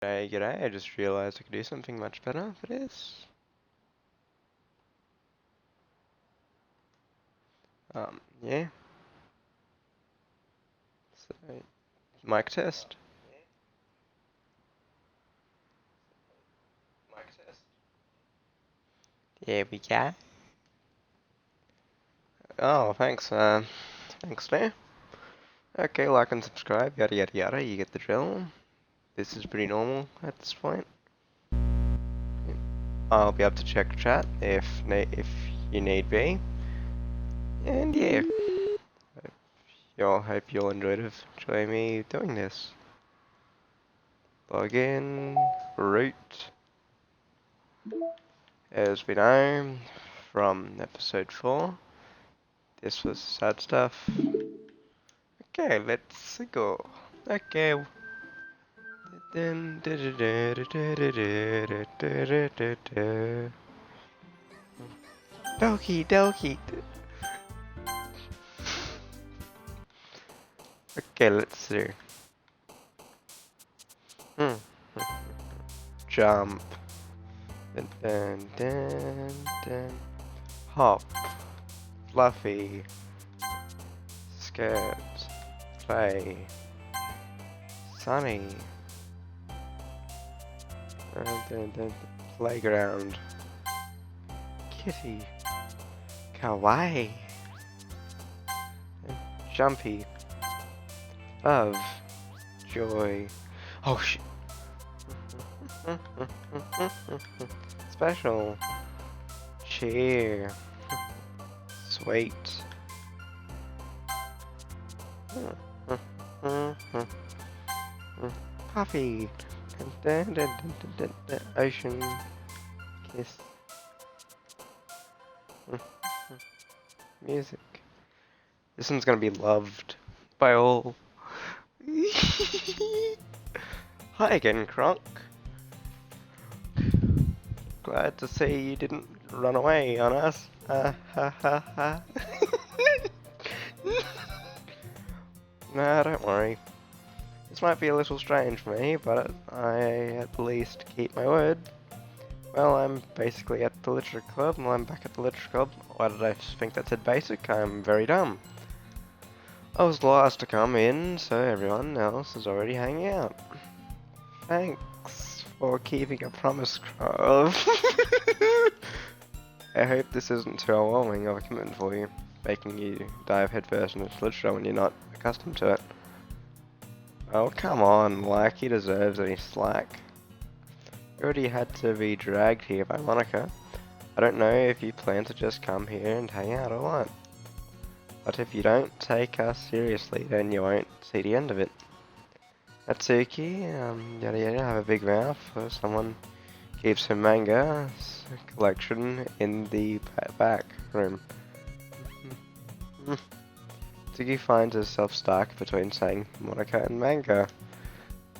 G'day, I just realised I could do something much better for this. Yeah. So, mic test. There we go. Oh, thanks, thanks there. Okay, like and subscribe, yada yada yada, you get the drill. This is pretty normal at this point. I'll be able to check chat if you need be. And yeah, hope you'll enjoy me doing this. Login, root. As we know from episode 4, this was sad stuff. Okay, let's go. Okay. Doki, doki. Okay, let's see. Hmm. Jump. Dun, dun, dun, dun. Hop. Fluffy. Skirt. Play. Sunny. Dun, dun, playground. Kitty. Kawaii. Jumpy. Love. Joy. Oh shit. Special. Cheer. Sweet. Puffy. Ocean. Kiss. Music. This one's gonna be loved by all. Hi again, Kronk. Glad to see you didn't run away on us. Ha ha ha. Nah, don't worry. This might be a little strange for me, but I at least keep my word. Well, I'm basically at the literature club, and I'm back at the literature club. Why did I think that said basic? I'm very dumb. I was the last to come in, so everyone else is already hanging out. Thanks for keeping a promise, Crow. I hope this isn't too overwhelming of a commitment for you, making you dive headfirst into literature when you're not accustomed to it. Oh, come on, like, he deserves any slack. You already had to be dragged here by Monica. I don't know if you plan to just come here and hang out or what. But if you don't take us seriously, then you won't see the end of it. Natsuki, yada yada, have a big mouth for someone keeps her manga collection in the back room. Natsuki finds herself stuck between saying Monica and manga.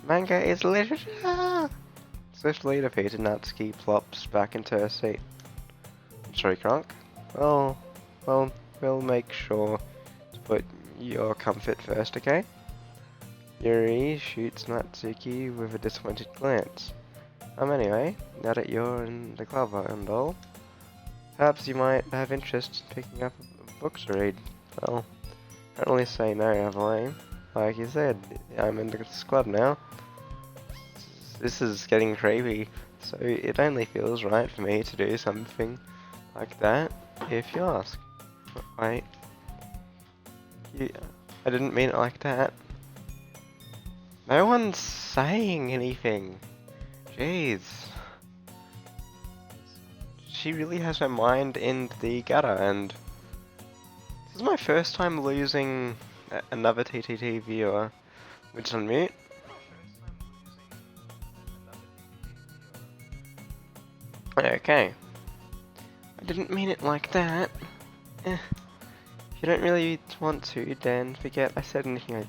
Manga is literature! Swiftly defeated, Natsuki plops back into her seat. I'm sorry, Kronk. Well, we'll make sure to put your comfort first, okay? Yuri shoots Natsuki with a disappointed glance. Anyway, now that you're in the club and all, perhaps you might have interest in picking up a book to read. Well, can't really say no, have I? Like you said, I'm in this club now. This is getting creepy, so it only feels right for me to do something like that, if you ask. Wait. I didn't mean it like that. No one's saying anything. Jeez. She really has her mind in the gutter, and this is my first time losing another TTT viewer, which is on mute. Okay. I didn't mean it like that. If you don't really want to, then forget I said anything.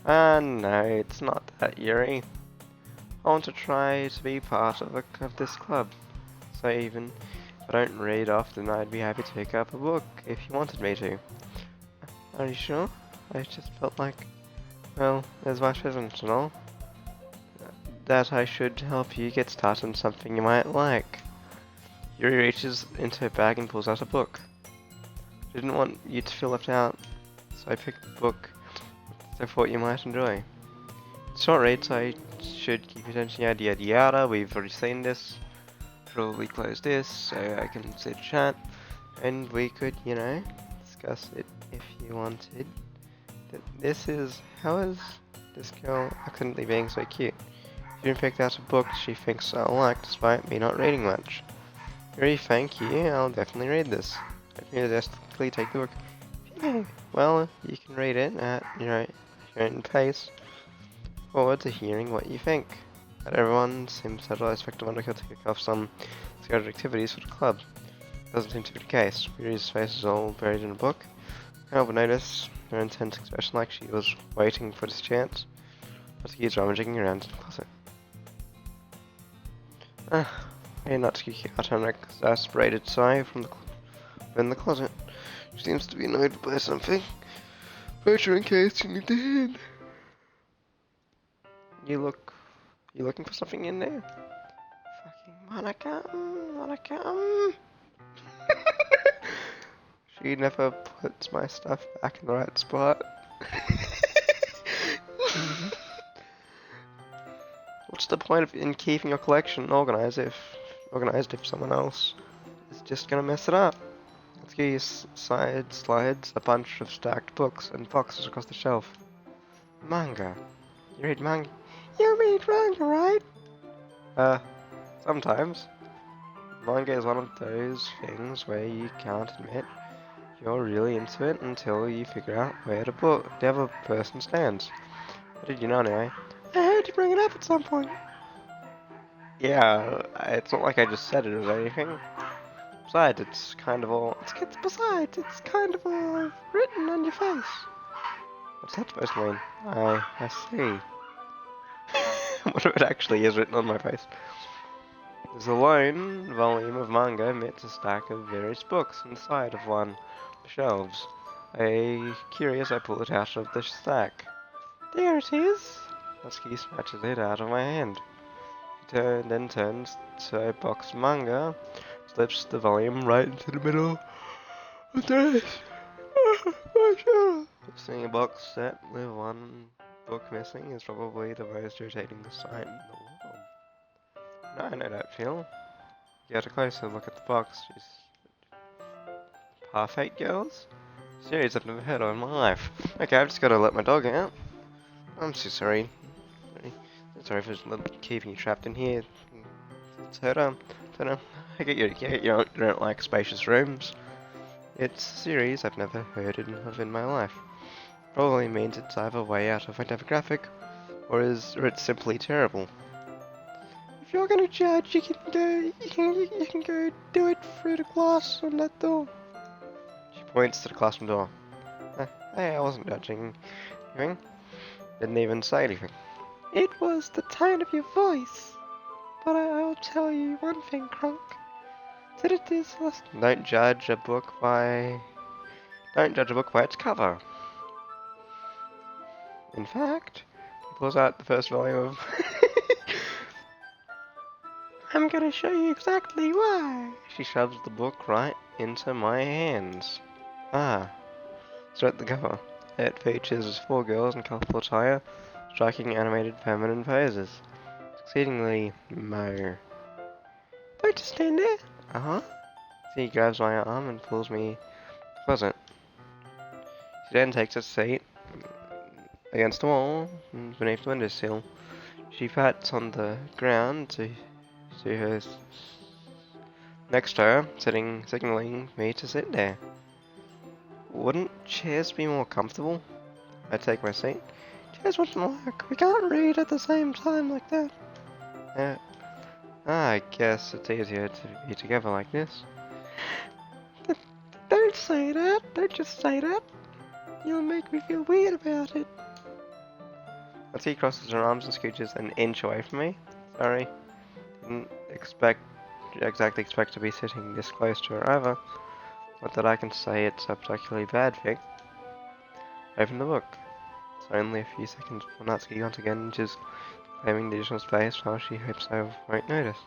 No, it's not that, Yuri. I want to try to be part of this club. So even if I don't read often, I'd be happy to pick up a book if you wanted me to. Are you sure? I just felt like, well, there's my presence and all. that I should help you get started on something you might like. Yuri reaches into her bag and pulls out a book. I didn't want you to feel left out, so I picked the book I thought you might enjoy. It's short read, so I should keep your attention, yada yada yada. We've already seen this. Probably close this, so I can sit chat, and we could, you know, discuss it if you wanted. This is, how is this girl accidentally being so cute? She even picked out a book she thinks I'll like, despite me not reading much. Yuri, thank you, I'll definitely read this. I enthusiastically take the book. Yay! Well, you can read it at your own pace. Forward to hearing what you think. But everyone seems settled. I expect Wonderkill to kick off some scheduled activities for the club. Doesn't seem to be the case. Yuri's face is all buried in a book. I can't notice her intense expression like she was waiting for this chance. Natsuki's rummaging around in the closet. Hey, Natsuki got an exasperated sigh from in the closet. She seems to be annoyed by something. Pressure in case you need a hand. You looking for something in there? Fucking Monica. She never puts my stuff back in the right spot. What's the point in keeping your collection organized if someone else is just gonna mess it up? Natsuki slides a bunch of stacked books and boxes across the shelf. Manga. You read manga? You read manga, right? Sometimes. Manga is one of those things where you can't admit you're really into it until you figure out where the other person stands. How did you know anyway? I heard you bring it up at some point. Yeah, it's not like I just said it or anything. Besides, it's kind of all written on your face. What's that supposed to mean? I see. What if it actually is written on my face? There's a lone volume of manga amidst a stack of various books inside of one of the shelves. Curious, I pull it out of the stack. There it is! Natsuki snatches it out of my hand. She then turns to a box of manga, slips the volume right into the middle of the rest. Seeing a box set with one book missing is probably the most irritating sight in the world. No, I know that feel. Get a closer look at the box. She's Parfait Girls? Series I've never heard of in my life. Okay, I've just gotta let my dog out. I'm so sorry. Sorry for keeping you trapped in here. Turtle. I get you don't like spacious rooms. It's a series I've never heard of in my life. Probably means it's either way out of my demographic, or it's simply terrible. If you're gonna judge, you can go do it through the glass on that door. She points to the classroom door. Hey, I wasn't judging anything. Didn't even say anything. It was the tone of your voice. But I'll tell you one thing, Crunk. Don't judge a book by its cover. In fact, he pulls out the first volume of I'm gonna show you exactly why. She shoves the book right into my hands. So at the cover. It features 4 girls in colourful attire, striking animated feminine poses. Exceedingly mo. Don't just stand there. She grabs my arm and pulls me to the closet. She then takes a seat against the wall beneath the windowsill. She pats on the ground to her next to her, signaling me to sit there. Wouldn't chairs be more comfortable? I take my seat. Chairs wouldn't work. We can't read at the same time like that. I guess it's easier to be together like this. Don't say that. Don't just say that. You'll make me feel weird about it. He crosses her arms and scooches an inch away from me. Sorry. Didn't exactly expect to be sitting this close to her either. Not that I can say it's a particularly bad thing. Open the book. It's only a few seconds before Natsuki once again inches claiming the additional space while she hopes I won't notice.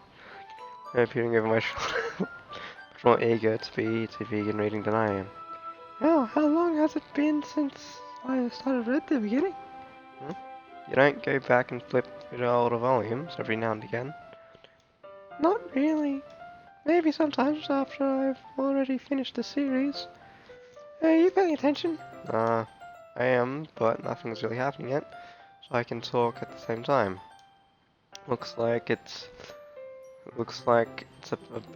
I'm peering over my shoulder, much more eager to be to vegan reading than I am. Well, how long has it been since I started at the beginning? Hmm? You don't go back and flip through older volumes every now and again? Not really. Maybe sometimes after I've already finished the series. Are you paying attention? I am, but nothing's really happening yet, so I can talk at the same time. Looks like it's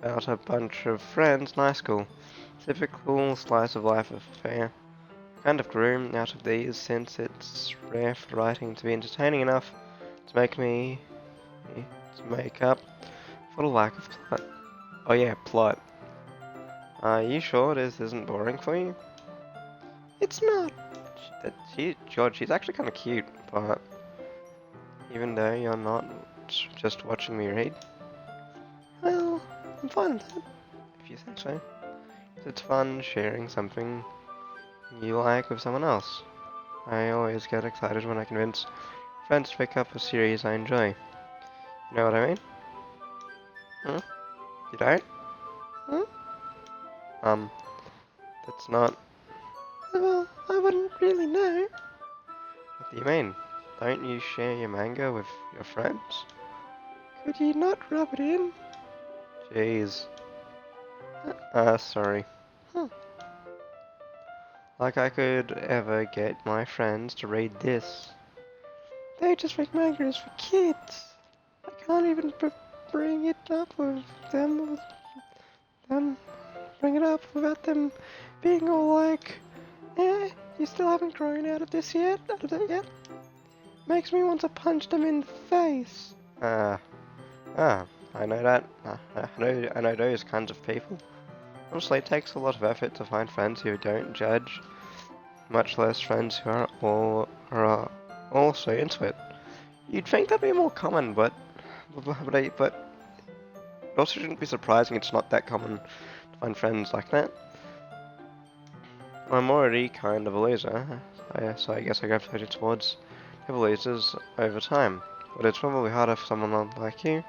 about a bunch of friends in high school. Typical slice of life affair. Kind of grew out of these since it's rare for writing to be entertaining enough to make up for the lack of plot. Oh yeah, plot. Are you sure this isn't boring for you? It's not. George, she's actually kind of cute, but even though you're not just watching me read, well, I'm fine with that, if you say so. It's fun sharing something you like with someone else. I always get excited when I convince friends to pick up a series I enjoy. You know what I mean? Hmm? You don't? Hmm? That's not... Well, I wouldn't really know. What do you mean? Don't you share your manga with your friends? Could you not rub it in? Jeez. Sorry. Hmm. Like I could ever get my friends to read this. They just think manga is for kids. I can't even bring it up with them, bring it up without them being all like, eh, you still haven't grown out of this yet? Out of that yet? Makes me want to punch them in the face. I know that. I know those kinds of people. Honestly, it takes a lot of effort to find friends who don't judge, much less friends who are also into it. You'd think that'd be more common, but it also shouldn't be surprising it's not that common to find friends like that. I'm already kind of a loser, so I guess I gravitated towards other losers over time. But it's probably harder for someone like you.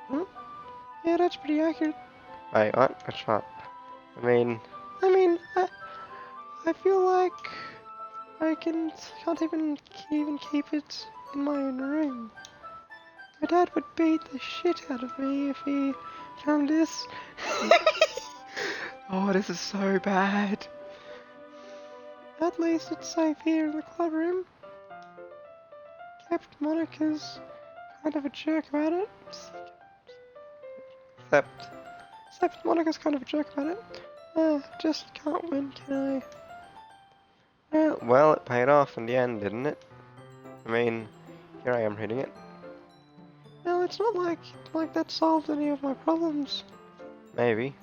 Hmm? Yeah, that's pretty accurate. Wait, what? That's what? I mean, I mean, I feel like can't even keep it in my own room. My dad would beat the shit out of me if he found this. Oh, this is so bad. At least it's safe here in the club room. Except Monica's kind of a jerk about it. Except Monica's kind of a jerk about it. Just can't win, can I? Well, it paid off in the end, didn't it? I mean, here I am reading it. Well, it's not like that solved any of my problems. Maybe,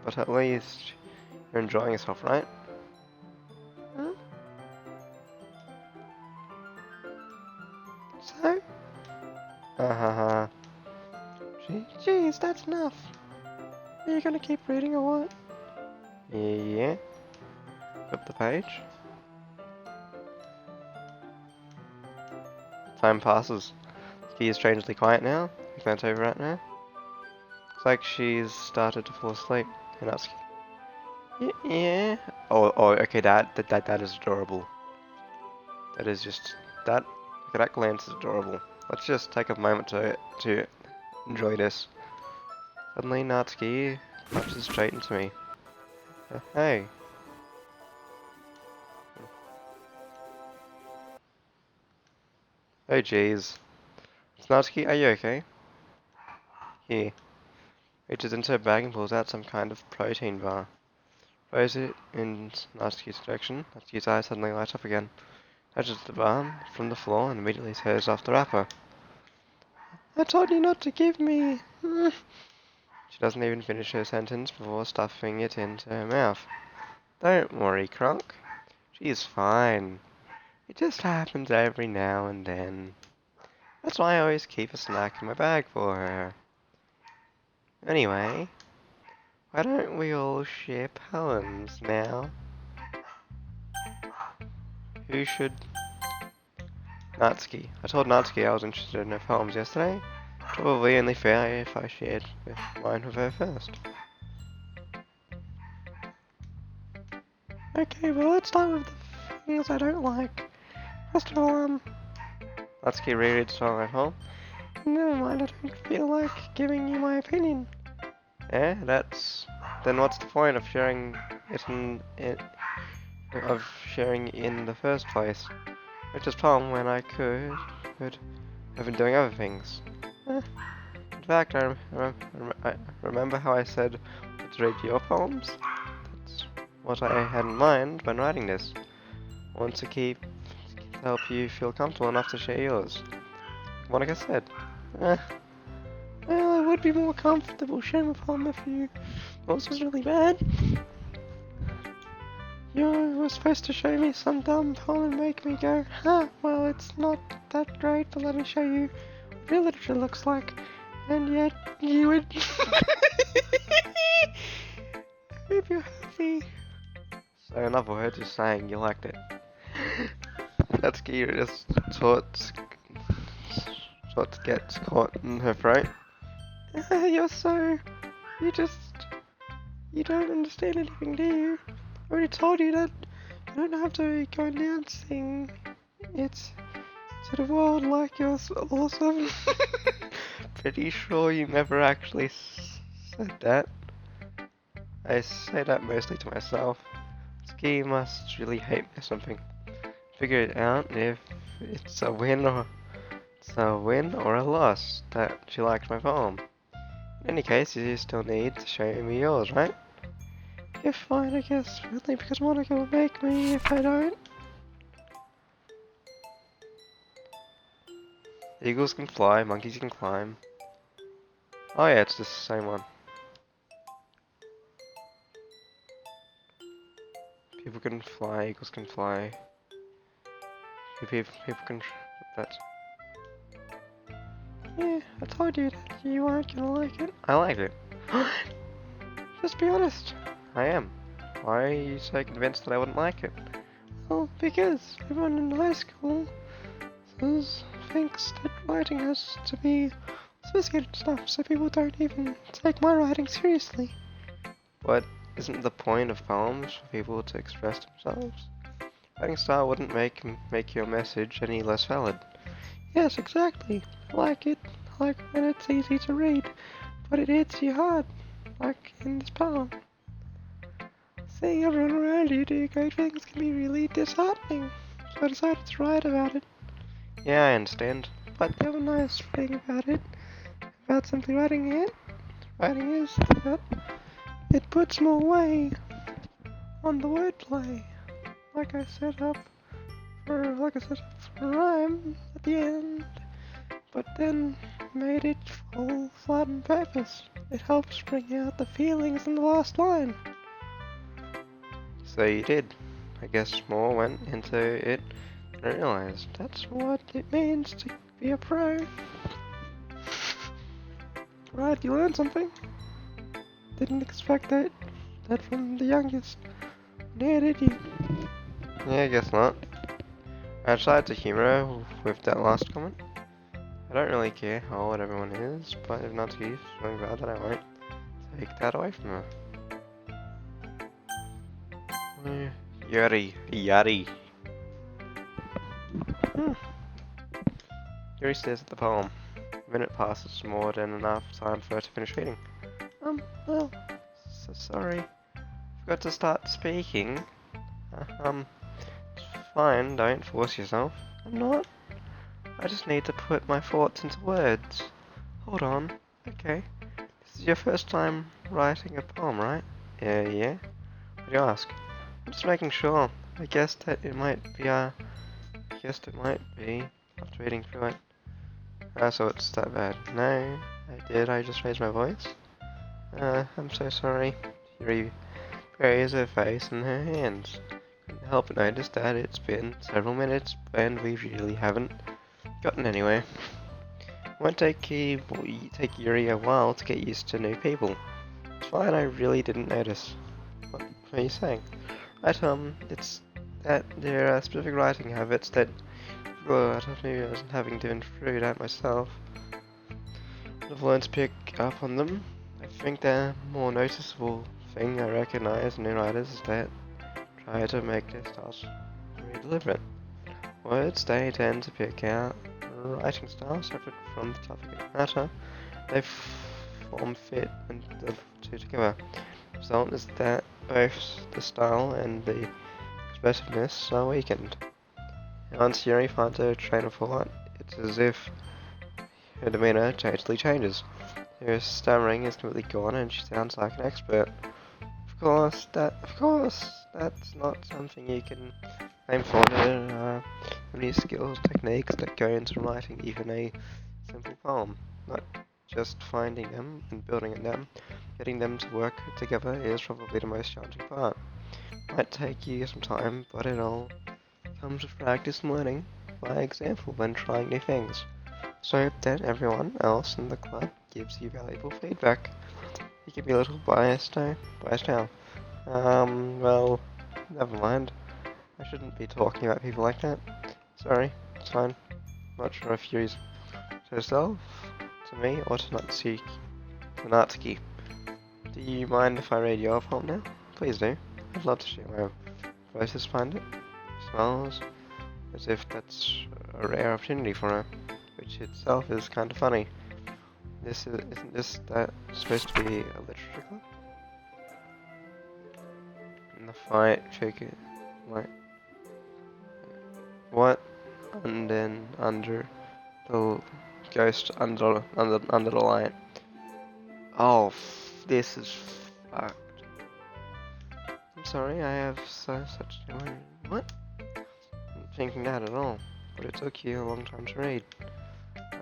but at least you're enjoying yourself, right? Huh? So? Ha. Jeez, that's enough. Are you gonna keep reading or what? Yeah. Flip the page. Time passes. Ski is strangely quiet now. We glance over right now. Looks like she's started to fall asleep. And that's... Yeah. Oh, okay, that is adorable. That is just... Look at that glance is adorable. Let's just take a moment to enjoy this. Suddenly, Natsuki clutches straight into me. Hey. Oh, jeez. Natsuki, are you okay? Here. Reaches into her bag and pulls out some kind of protein bar. Throws it in Natsuki's direction. Natsuki's eyes suddenly light up again. Touches the bar from the floor and immediately tears off the wrapper. I told you not to give me... She doesn't even finish her sentence before stuffing it into her mouth. Don't worry, Kronk. She's fine. It just happens every now and then. That's why I always keep a snack in my bag for her. Anyway, why don't we all share poems now? Who should Natsuki. I told Natsuki I was interested in her poems yesterday. Probably only fair if I shared mine with her first. Okay, well let's start with the things I don't like. First of all, Natsuki rereads the song at home. Never mind, I don't feel like giving you my opinion. Eh, then what's the point of sharing sharing in the first place? Which is Tom when I could have been doing other things. In fact, I remember how I said let's read your poems? That's what I had in mind when writing this. I want to help you feel comfortable enough to share yours. Monica said, well, I would be more comfortable sharing a poem if yours was really bad. You were supposed to show me some dumb poem and make me go, well, it's not that great, but let me show you what real literature looks like. And yet, you would... I hope you're happy. So in other words, you're saying you liked it. That's Kira just sort gets caught in her throat. You don't understand anything, do you? I already told you that you don't have to go announcing it to the world like you're awesome. Pretty sure you never actually said that. I say that mostly to myself. Ski must really hate me or something. Figure it out if it's a win or a loss that she likes my poem. In any case, you still need to show me yours, right? Yeah, fine, I guess. Really, because Monica will make me if I don't. Eagles can fly, monkeys can climb. Oh yeah, it's the same one. People can fly, eagles can fly. People can... That's... Yeah, I told you that you weren't gonna like it. I like it. Just be honest. I am. Why are you so convinced that I wouldn't like it? Well, because everyone in high school thinks that writing has to be sophisticated stuff, so people don't even take my writing seriously. But isn't the point of poems for people to express themselves? Writing style wouldn't make your message any less valid. Yes, exactly. I like it. I like when it's easy to read, but it hits you hard, like in this poem. Seeing everyone around you do great things can be really disheartening, so I decided to write about it. Yeah, I understand. But the other nice thing about simply writing is that it puts more weight on the wordplay. Like I set up for a rhyme at the end, but then made it fall flat on purpose. It helps bring out the feelings in the last line. So you did. I guess more went into it than I realized. That's what it means to be a pro. Right, you learned something? Didn't expect that from the youngest. Yeah, did you? Yeah, I guess not. I tried to humor her with that last comment. I don't really care how old everyone is, but if not to use something bad, then I won't take that away from her. Yuri. Yuri stares at the poem. A minute passes, more than enough time for her to finish reading. Well, so sorry. Forgot to start speaking. It's fine, don't force yourself. I'm not. I just need to put my thoughts into words. Hold on. Okay. This is your first time writing a poem, right? Yeah. What do you ask? I'm just making sure. I guessed it might be, after reading through it. So it's that bad. No, I just raised my voice. I'm so sorry. Yuri buries her face in her hands. Couldn't help but notice that it's been several minutes and we really haven't gotten anywhere. It won't take Yuri a while to get used to new people. It's fine, I really didn't notice. What are you saying? Right, it's that there are specific writing habits that But I knew I wasn't having to intrude that myself. I've learned to pick up on them. I think the more noticeable thing I recognize in new writers is that try to make their styles very deliberate. Words they tend to pick out writing styles separate from the topic of matter. They form fit and the two together. The result is that both the style and the expressiveness are weakened. Once Yuri finds her train of thought, it's as if her demeanor totally changes. Her stammering is completely gone and she sounds like an expert. Of course, that's not something you can aim for. There are many skills, techniques that go into writing even a simple poem. Not just finding them and building on them, getting them to work together is probably the most challenging part. Might take you some time, but it all comes with practice and learning by example when trying new things. So I hope that everyone else in the club gives you valuable feedback. You can be a little biased now. Well, never mind. I shouldn't be talking about people like that. Sorry, it's fine. Not sure if you're to yourself, to me, or to Natsuki. Do you mind if I read your poem now? Please do. I'd love to share my voices behind it. Smells as if that's a rare opportunity for her, which itself is kind of funny. Isn't this that supposed to be a literature club? In the fight, shake it, like what? And then under the ghost under the light. Oh, this is fucked. I'm sorry, I have such what? Not thinking that at all, but it took you a long time to read.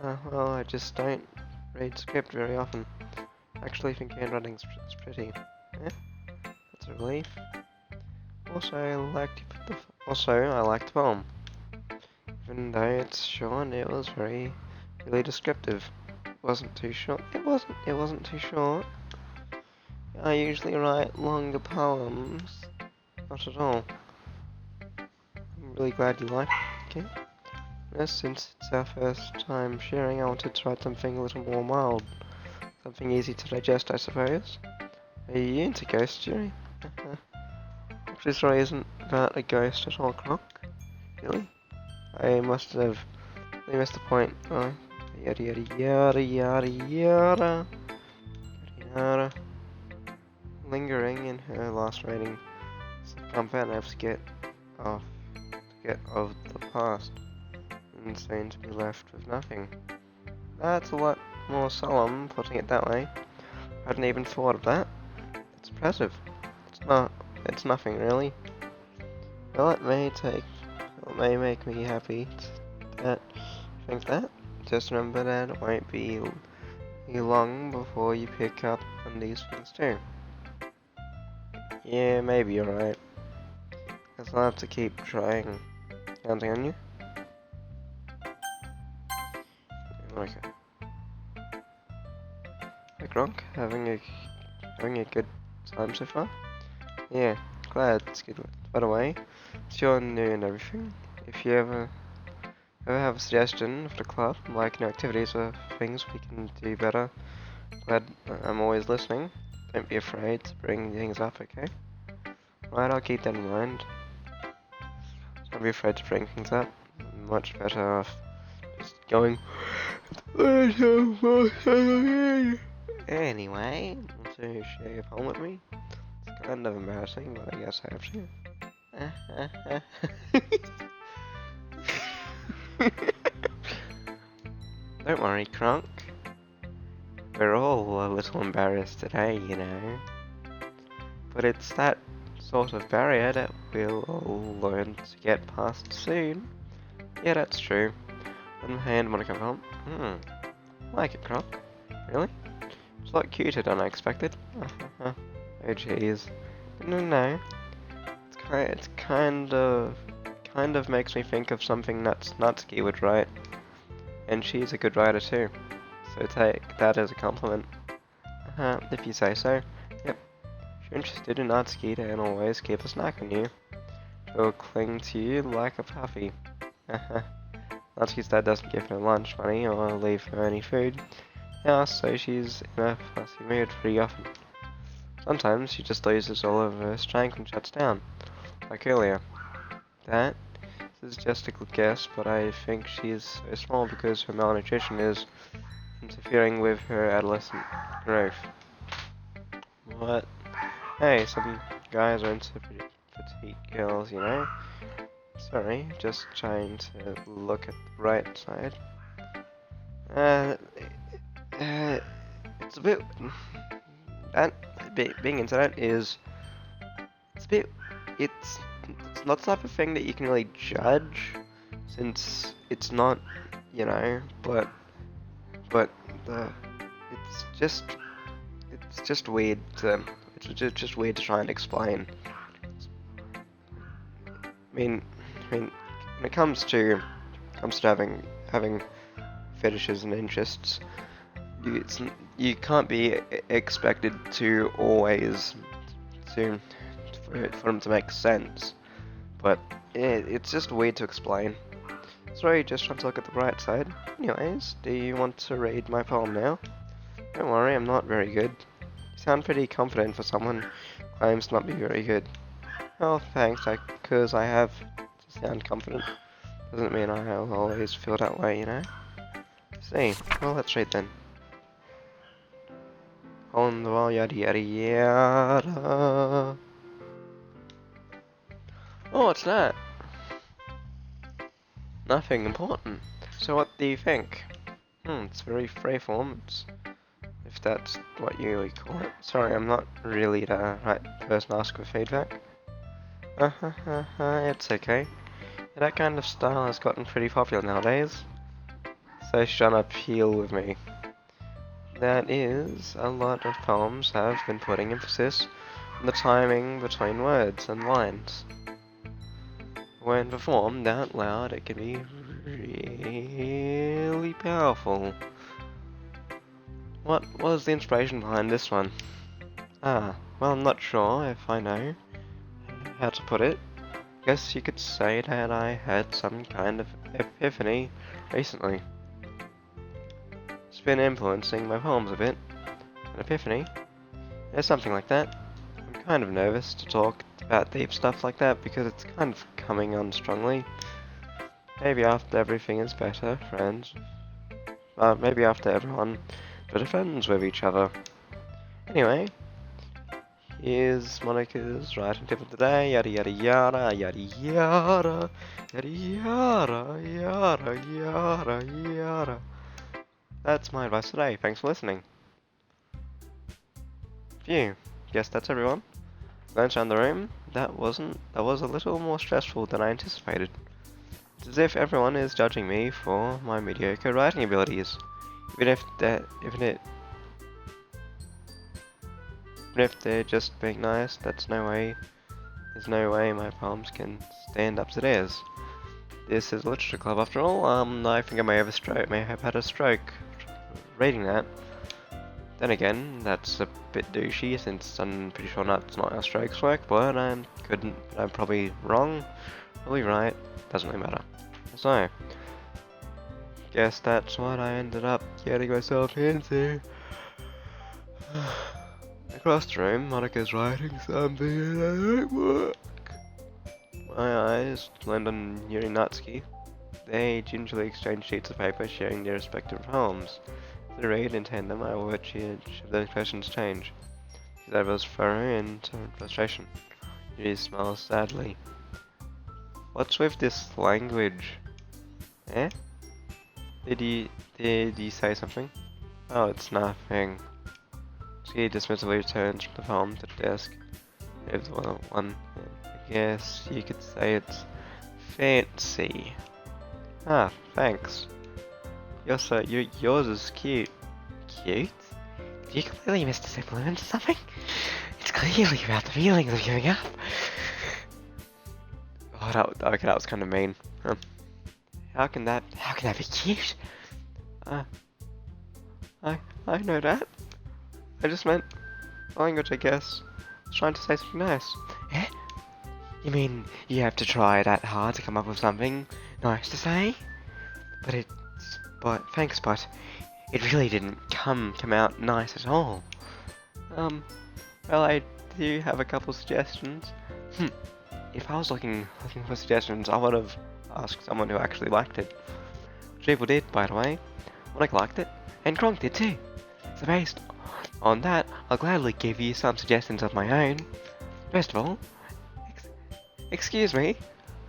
Well, I just don't read script very often. Actually, think handwriting's pretty. Yeah, that's a relief. Also, I liked the poem. Even though it's short, it was really descriptive. It wasn't too short. It wasn't too short. I usually write longer poems. Not at all. I'm really glad you like it. Yes, since it's our first time sharing, I wanted to write something a little more mild. Something easy to digest, I suppose. Are you into ghosts, Jerry? This story isn't about a ghost at all, Croc. Really? They must have missed the point. Oh, yada yada yada yada yada yada. Lingering in her last writing, comfort enough to get of the past, and soon to be left with nothing. That's a lot more solemn, putting it that way. I hadn't even thought of that. It's impressive. It's nothing really. Well, it may make me happy that you think that. Just remember that it won't be long before you pick up on these things too. Yeah, maybe you're right. Guess I'll have to keep trying. Counting on you. Okay. Hey Gronk, having a good time so far? Yeah, glad it's good. By the way, it's your new and everything. If you ever have a suggestion for the club, like new activities or things we can do better, glad I'm always listening. Don't be afraid to bring things up, okay? Right, I'll keep that in mind. Don't be afraid to bring things up. Much better off just going. Anyway, want to share your poem with me? It's kind of embarrassing, but I guess I have to. Don't worry, Kronk. We're all a little embarrassed today, you know. But it's that sort of barrier that we'll all learn to get past soon. Yeah, that's true. On the hand, wanna come home? I like it, Kronk. Really? It's a lot cuter than I expected. Oh jeez. No. It's kind of makes me think of something Natsuki would write. And she's a good writer too. So take that as a compliment. If you say so. Yep. If you're interested in Natsuki, then always keep a snack on you. She'll cling to you like a puppy. Natsuki's dad doesn't give her lunch money or leave her any food. Yeah, so she's in a fussy mood pretty often. Sometimes she just loses all of her strength and shuts down, like earlier. That is just a good guess, but I think she is so small because her malnutrition is interfering with her adolescent growth. What? Hey, some guys are into petite girls, you know? Sorry, just trying to look at the right side. It's a bit... That, being into that is... It's a bit... It's not the type of thing that you can really judge, since it's not, you know, but it's just weird to... It's just weird to try and explain. I mean, when it comes to having fetishes and interests, you can't be expected to always for them to make sense. But it's just weird to explain. Sorry, just trying to look at the bright side. Anyways, do you want to read my poem now? Don't worry, I'm not very good. You sound pretty confident for someone who claims to not be very good. Oh, thanks, because I have to sound confident. Doesn't mean I'll always feel that way, you know? See, well, let's read then. On the wall, yada yada yada. Oh, what's that? Nothing important. So what do you think? It's very freeform, if that's what you really call it. Sorry, I'm not really the right person to ask for feedback. It's okay. That kind of style has gotten pretty popular nowadays. So shut up, heal with me. That is, a lot of poems have been putting emphasis on the timing between words and lines. When performed out loud, it can be really powerful. What was the inspiration behind this one? Well, I'm not sure if I know how to put it. Guess you could say that I had some kind of epiphany recently. It's been influencing my poems a bit. An epiphany? There's something like that. I'm kind of nervous to talk about deep stuff like that because it's kind of coming on strongly. Maybe after everything is better, friends. Maybe after everyone better friends with each other. Anyway, here's Monica's writing tip of the day. Yada yada yada yada yada yada yada yada yada yada. That's my advice today. Thanks for listening. Phew. Guess that's everyone. Glance around the room. That was a little more stressful than I anticipated. It's as if everyone is judging me for my mediocre writing abilities. Even if they're just being nice, there's no way my poems can stand up to theirs. This is a literature club after all. I think I may have had a stroke reading that. Then again, that's a bit douchey since I'm pretty sure that's not how strokes work, but I'm probably wrong, probably right, doesn't really matter. So, guess that's what I ended up getting myself into. Across the room, Monica's writing something and I don't work. My eyes land on Yuri Natsuki. They gingerly exchange sheets of paper, sharing their respective poems. As I read in tandem, I watch each of their expressions change. His eyebrows furrow into frustration. Yuri smiles sadly. What's with this language? Eh? Did you say something? Oh, it's nothing. She dismissively returns from the poem to the desk. There's one. I guess you could say it's fancy. Ah, thanks. Yours is cute. Cute? Did you clearly miss the simple into something? It's clearly about the feelings of giving up. Oh, that was kind of mean. How can that be cute? I know that. I just meant language, I guess. I was trying to say something nice. Eh? You mean you have to try that hard to come up with something nice to say? Thanks, but it really didn't come out nice at all. Um, well, I do have a couple suggestions. Hmm. If I was looking for suggestions, I would have asked someone who actually liked it. Which people did, by the way. Monica liked it, and Kronk did too. So based on that, I'll gladly give you some suggestions of my own. First of all, excuse me,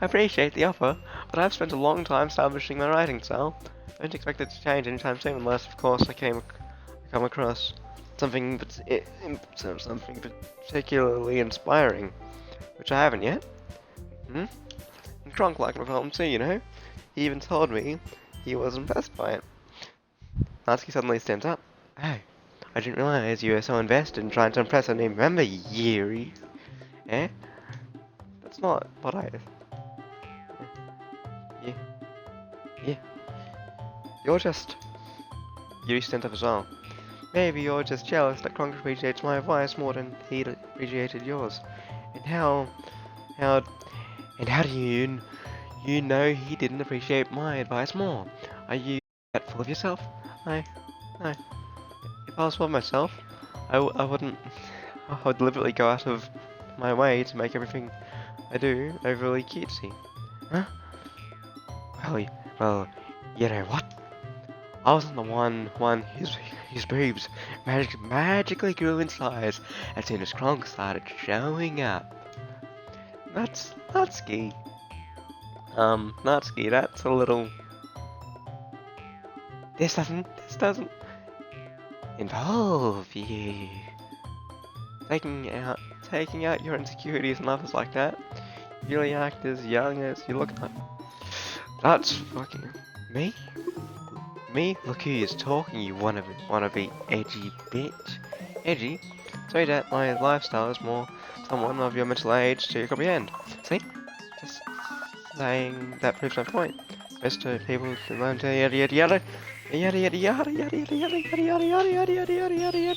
I appreciate the offer, but I've spent a long time establishing my writing style. I don't expect it to change anytime soon unless, of course, I come across something something particularly inspiring, which I haven't yet. Hmm? And Kronk liked my poem too, you know? He even told me he was impressed by it. Natsuki suddenly stands up. Oh, I didn't realize you were so invested in trying to impress a new member, Yuri. Eh? That's not what I... Yeah, yeah. You're just... Yuri stands up as well. Maybe you're just jealous that Kronk appreciates my advice more than he appreciated yours. And how, how do you know he didn't appreciate my advice more? Are you that full of yourself? I, I, if I was full of myself, I wouldn't, I would deliberately go out of my way to make everything I do overly cutesy. Huh? Well, well, you know what? I wasn't the one whose boobs magically grew in size as soon as Kronk started showing up. That's Natsuki. Natsuki, that's a little. This doesn't involve you. Taking out your insecurities and others like that. You really act as young as you look like. That's fucking me. Me? Look who is talking, you wanna be edgy bitch. Edgy? So that my lifestyle is more someone of your mental age to comprehend. See? Just saying that proves my point. Most people learn to yada yada yada. Yada yada yada yada yada yada yada yada yada yada yada yada yada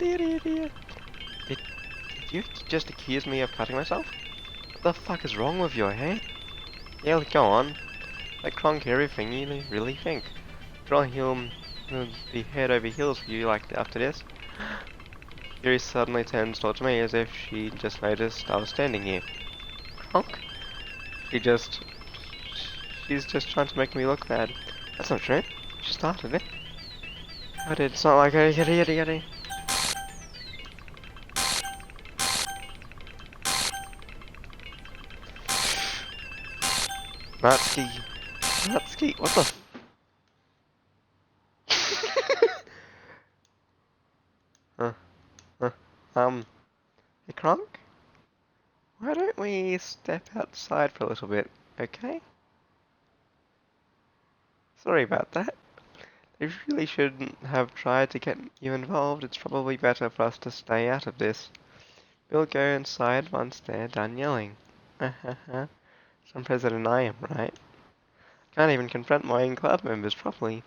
yada yada. Did you just accuse me of cutting myself? What the fuck is wrong with your head? Yeah, go on. Let Kronk hear everything you really think. He'll be head over heels for you like after this. Yuri suddenly turns towards me as if she just noticed I was standing here. Kronk? She just... She's just trying to make me look bad. That's not true. She started it. I did. It's not like a yada yada yada. Natsuki. Natsuki, what the huh, huh, hey Kronk? Why don't we step outside for a little bit, okay? Sorry about that. They really shouldn't have tried to get you involved. It's probably better for us to stay out of this. We'll go inside once they're done yelling. Some president I am, right? Can't even confront my own club members properly.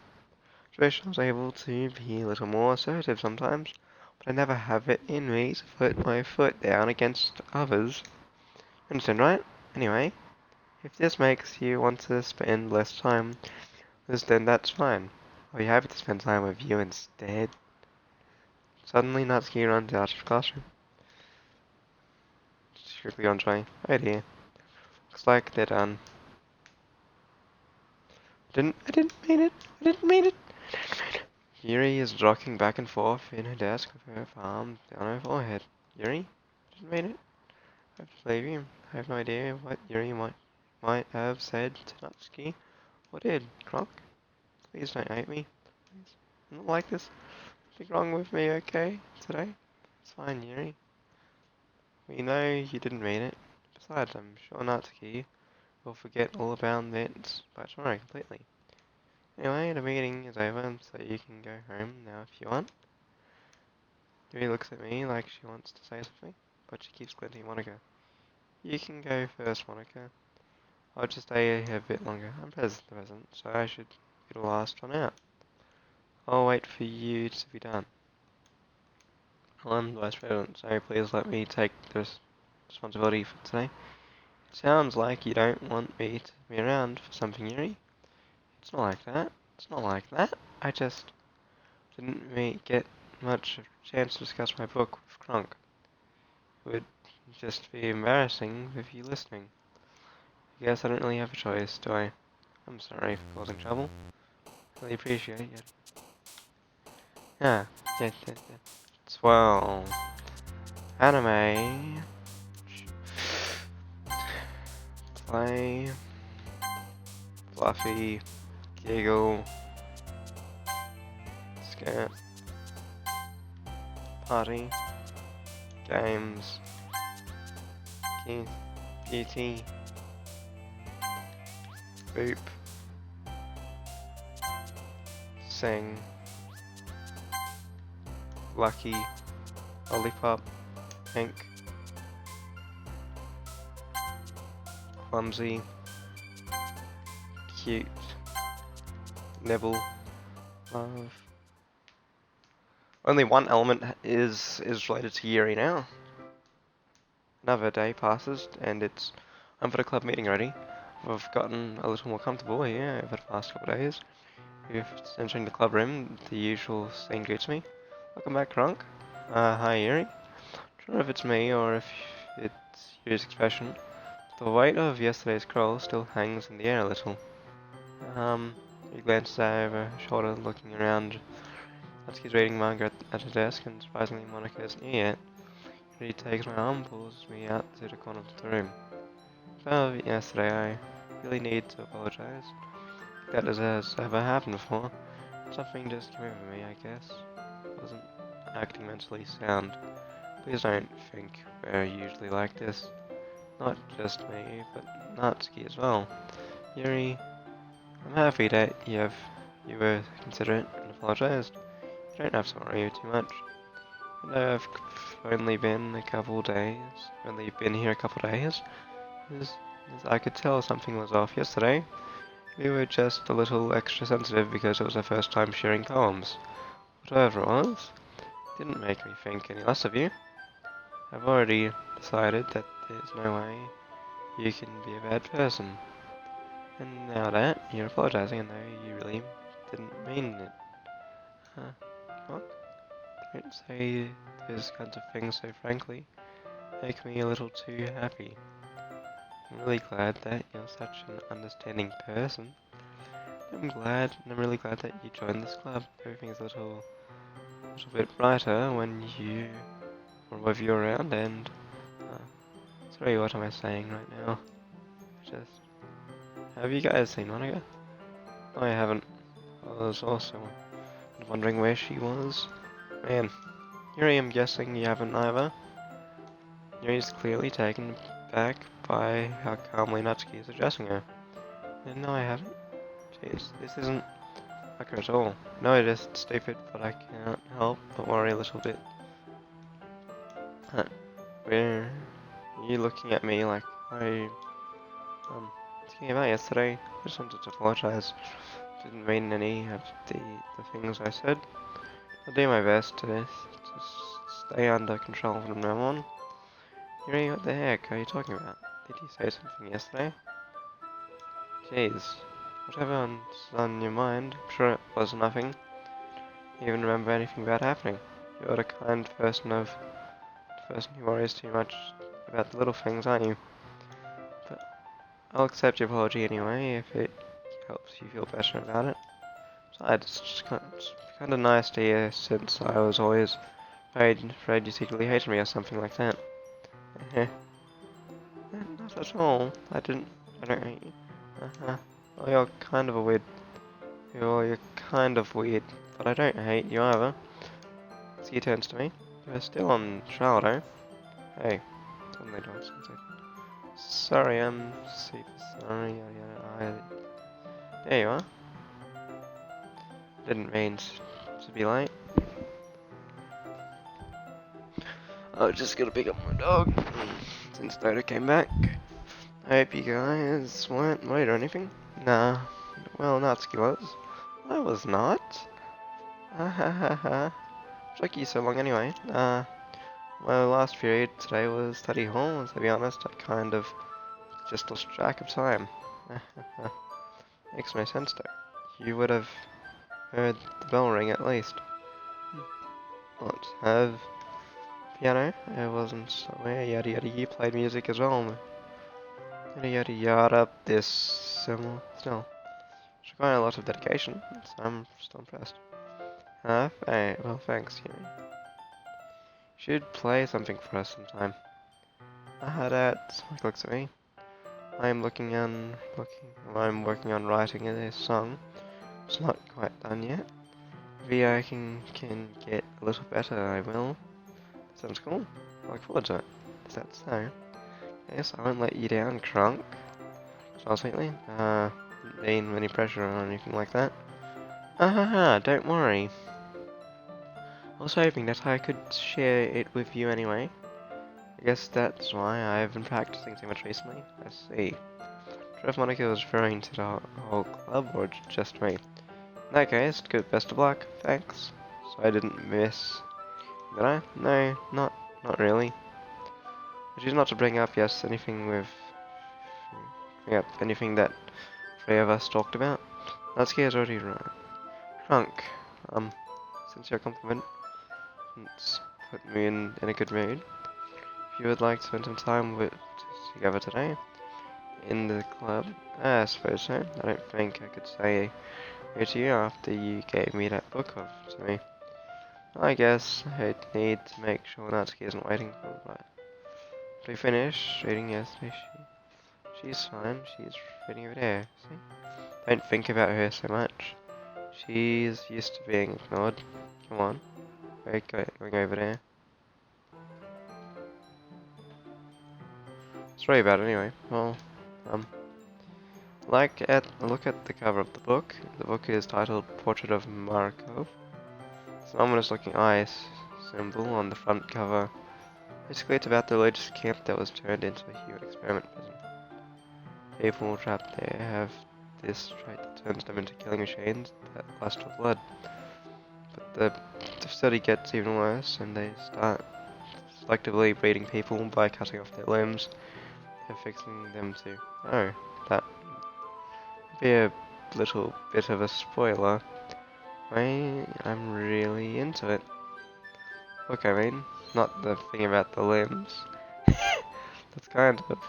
Wish I was able to be a little more assertive sometimes, but I never have it in me to put my foot down against others. Understand, right? Anyway, if this makes you want to spend less time with us, then that's fine. I'll be happy to spend time with you instead. Suddenly, Natsuki runs out of the classroom. She's quickly on try. Oh dear. Looks like they're done. I didn't mean it. I didn't mean it. Yuri is rocking back and forth in her desk with her palm down her forehead. Yuri? I didn't mean it. I have to believe you. I have no idea what Yuri might have said to Natsuki. What did? Kronk? Please don't hate me. Please. I'm not like this. Nothing wrong with me, okay? Today? It's fine, Yuri. We know you didn't mean it. Besides, I'm sure Natsuki will forget all about it by tomorrow completely. Anyway, the meeting is over, so you can go home now if you want. Yuri looks at me like she wants to say something, but she keeps glinting Monica. You can go first, Monica. I'll just stay here a bit longer. I'm present, so I should be the last one out. I'll wait for you to be done. I'm Vice President, so please let me take the responsibility for today. Sounds like you don't want me to be around for something, Yuri. It's not like that. It's not like that. I just didn't get much of a chance to discuss my book with Kronk. It would just be embarrassing with you listening. I guess I don't really have a choice, do I? I'm sorry for causing trouble. Really appreciate it. Yeah, yeah. Swell. Anime. Play. Fluffy. Giggle. Skirt. Party. Games. Keith. Beauty. Boop. Sing. Lucky. Lollipop. Pink. Clumsy. Cute. Nibble. Love. Only one element is related to Yuri now. Another day passes, and I'm for the club meeting already. I've gotten a little more comfortable here over the past couple of days. If entering the club room, the usual scene greets me. Welcome back, Kronk. Hi, Yuri. Not sure if it's me or if it's Yuri's expression. The weight of yesterday's scroll still hangs in the air a little. He glances over her shoulder, looking around. Natsuki's reading manga at her desk, and surprisingly, Monica isn't here yet. He takes my arm, pulls me out to the corner of the room. Well, yesterday I really need to apologize. That has ever happened before. Something just came over me, I guess. Wasn't acting mentally sound. Please don't think we're usually like this. Not just me, but Natsuki as well. Yuri, I'm happy that you were considerate and apologized. You don't have to worry too much. I know I've only been here a couple days. As I could tell something was off yesterday. We were just a little extra sensitive because it was our first time sharing poems. Whatever it was, it didn't make me think any less of you. I've already decided that there's no way you can be a bad person. And now that you're apologizing, I know you really didn't mean it. What? Don't say those kinds of things so frankly. Make me a little too happy. I'm really glad that you're such an understanding person. I'm really glad that you joined this club. Everything's a little bit brighter when with you around, and sorry, what am I saying right now? Just, have you guys seen Monica? No, I haven't. I was also wondering where she was. Man, here I am guessing you haven't either. Yuri's clearly taken back by how calmly Natsuki is addressing her. And no, I haven't. Jeez, this isn't like her at all. No, it is stupid, but I can't help but worry a little bit. Where are you looking at me like I thinking about yesterday? I just wanted to apologize. Didn't mean any of the things I said. I'll do my best to stay under control from now on. Yuri, what the heck are you talking about? Did you say something yesterday? Jeez, whatever's on your mind, I'm sure it was nothing. You even remember anything bad happening. You're the kind person who worries too much about the little things, aren't you? But I'll accept your apology anyway if it helps you feel better about it. Besides, it's just kind of nice to hear since I was always afraid you secretly hated me or something like that. Not at all. I don't hate you. Well, you're kind of weird, but I don't hate you either. So he turns to me. You're still on trial, though. Hey, suddenly dogs. Sorry, I'm super sorry. There you are. Didn't mean to be late. I was just gonna pick up my dog since Dodo came back. I hope you guys weren't late or anything. Nah. Well, Natsuki was. I was not. Ha ha ha ha. Took you so long anyway. My last period today was study hall, and to be honest, I kind of just lost track of time. Makes no sense though. You would have heard the bell ring at least. What? Have piano? I wasn't somewhere. Yada yada. You played music as well. Yada yada yada. This similar. Still, it's requiring a lot of dedication. So I'm still impressed. Hey, well, thanks, Yuri. Should play something for us sometime. That looks at me. I'm working on writing a song. It's not quite done yet. Maybe I can get a little better, I will. Sounds cool. I look forward to it. Is that so? Yes, I won't let you down, Crunk. Smile sweetly. Didn't mean any pressure or anything like that. Don't worry. I was hoping that I could share it with you anyway. I guess that's why I've been practicing so much recently. I see. Sure if Monica was referring to the whole club or just me. In that case, good best of luck. Thanks. So I didn't miss. Did I? No, not really. I choose not to bring up anything that three of us talked about. Natsuki is already right. Crunk. Since your compliment, it's put me in a good mood. If you would like to spend some time together today in the club, I suppose so. I don't think I could say it to you after you gave me that book to me. I guess I'd need to make sure Natsuki isn't waiting for me. Did we finish reading yesterday? She's fine. She's reading over there. See? Don't think about her so much. She's used to being ignored. Come on. We're going over there. Sorry about it anyway. Well, look at the cover of the book. The book is titled Portrait of Markov. It's an ominous looking eye symbol on the front cover. Basically, it's about the religious camp that was turned into a human experiment prison. People trapped there have this trait that turns them into killing machines that lust for blood. But the study gets even worse, and they start selectively breeding people by cutting off their limbs and fixing them to. Oh, that would be a little bit of a spoiler. I'm really into it. Look, I mean, not the thing about the limbs. That's kind of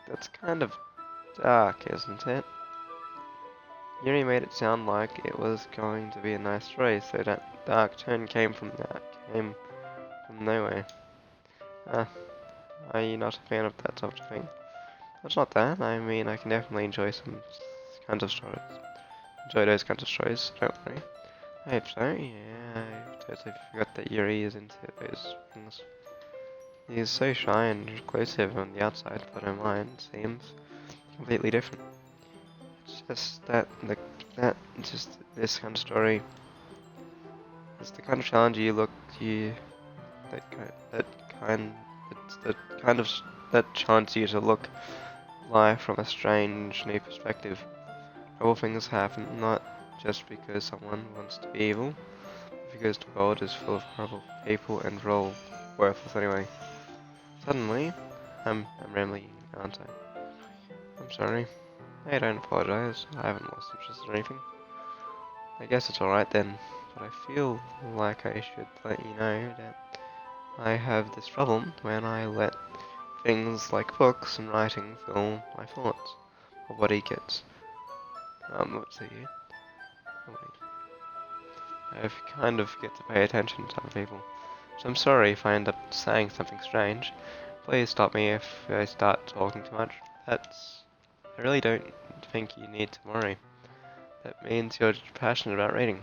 that's kind of dark, isn't it? Yuri made it sound like it was going to be a nice story, so that dark turn came from nowhere. Are you not a fan of that sort of thing? It's not that. I mean, I can definitely enjoy some kinds of stories. Enjoy those kinds of stories, don't worry. I hope so, yeah. I totally forgot that Yuri is into those things. He's so shy and reclusive on the outside, but in mind seems completely different. It's just this kind of story. It's the kind of challenge that challenge you to look life from a strange new perspective. Horrible things happen not just because someone wants to be evil, but because the world is full of horrible people and we're all worthless anyway. Suddenly, I'm rambling, aren't I? I'm sorry. Hey, don't apologize. I haven't lost interest or anything. I guess it's alright then, but I feel like I should let you know that I have this problem when I let things like books and writing fill my thoughts. My body gets, what's it here? I kind of get to pay attention to other people. So I'm sorry if I end up saying something strange. Please stop me if I start talking too much. I really don't think you need to worry. That means you're passionate about reading.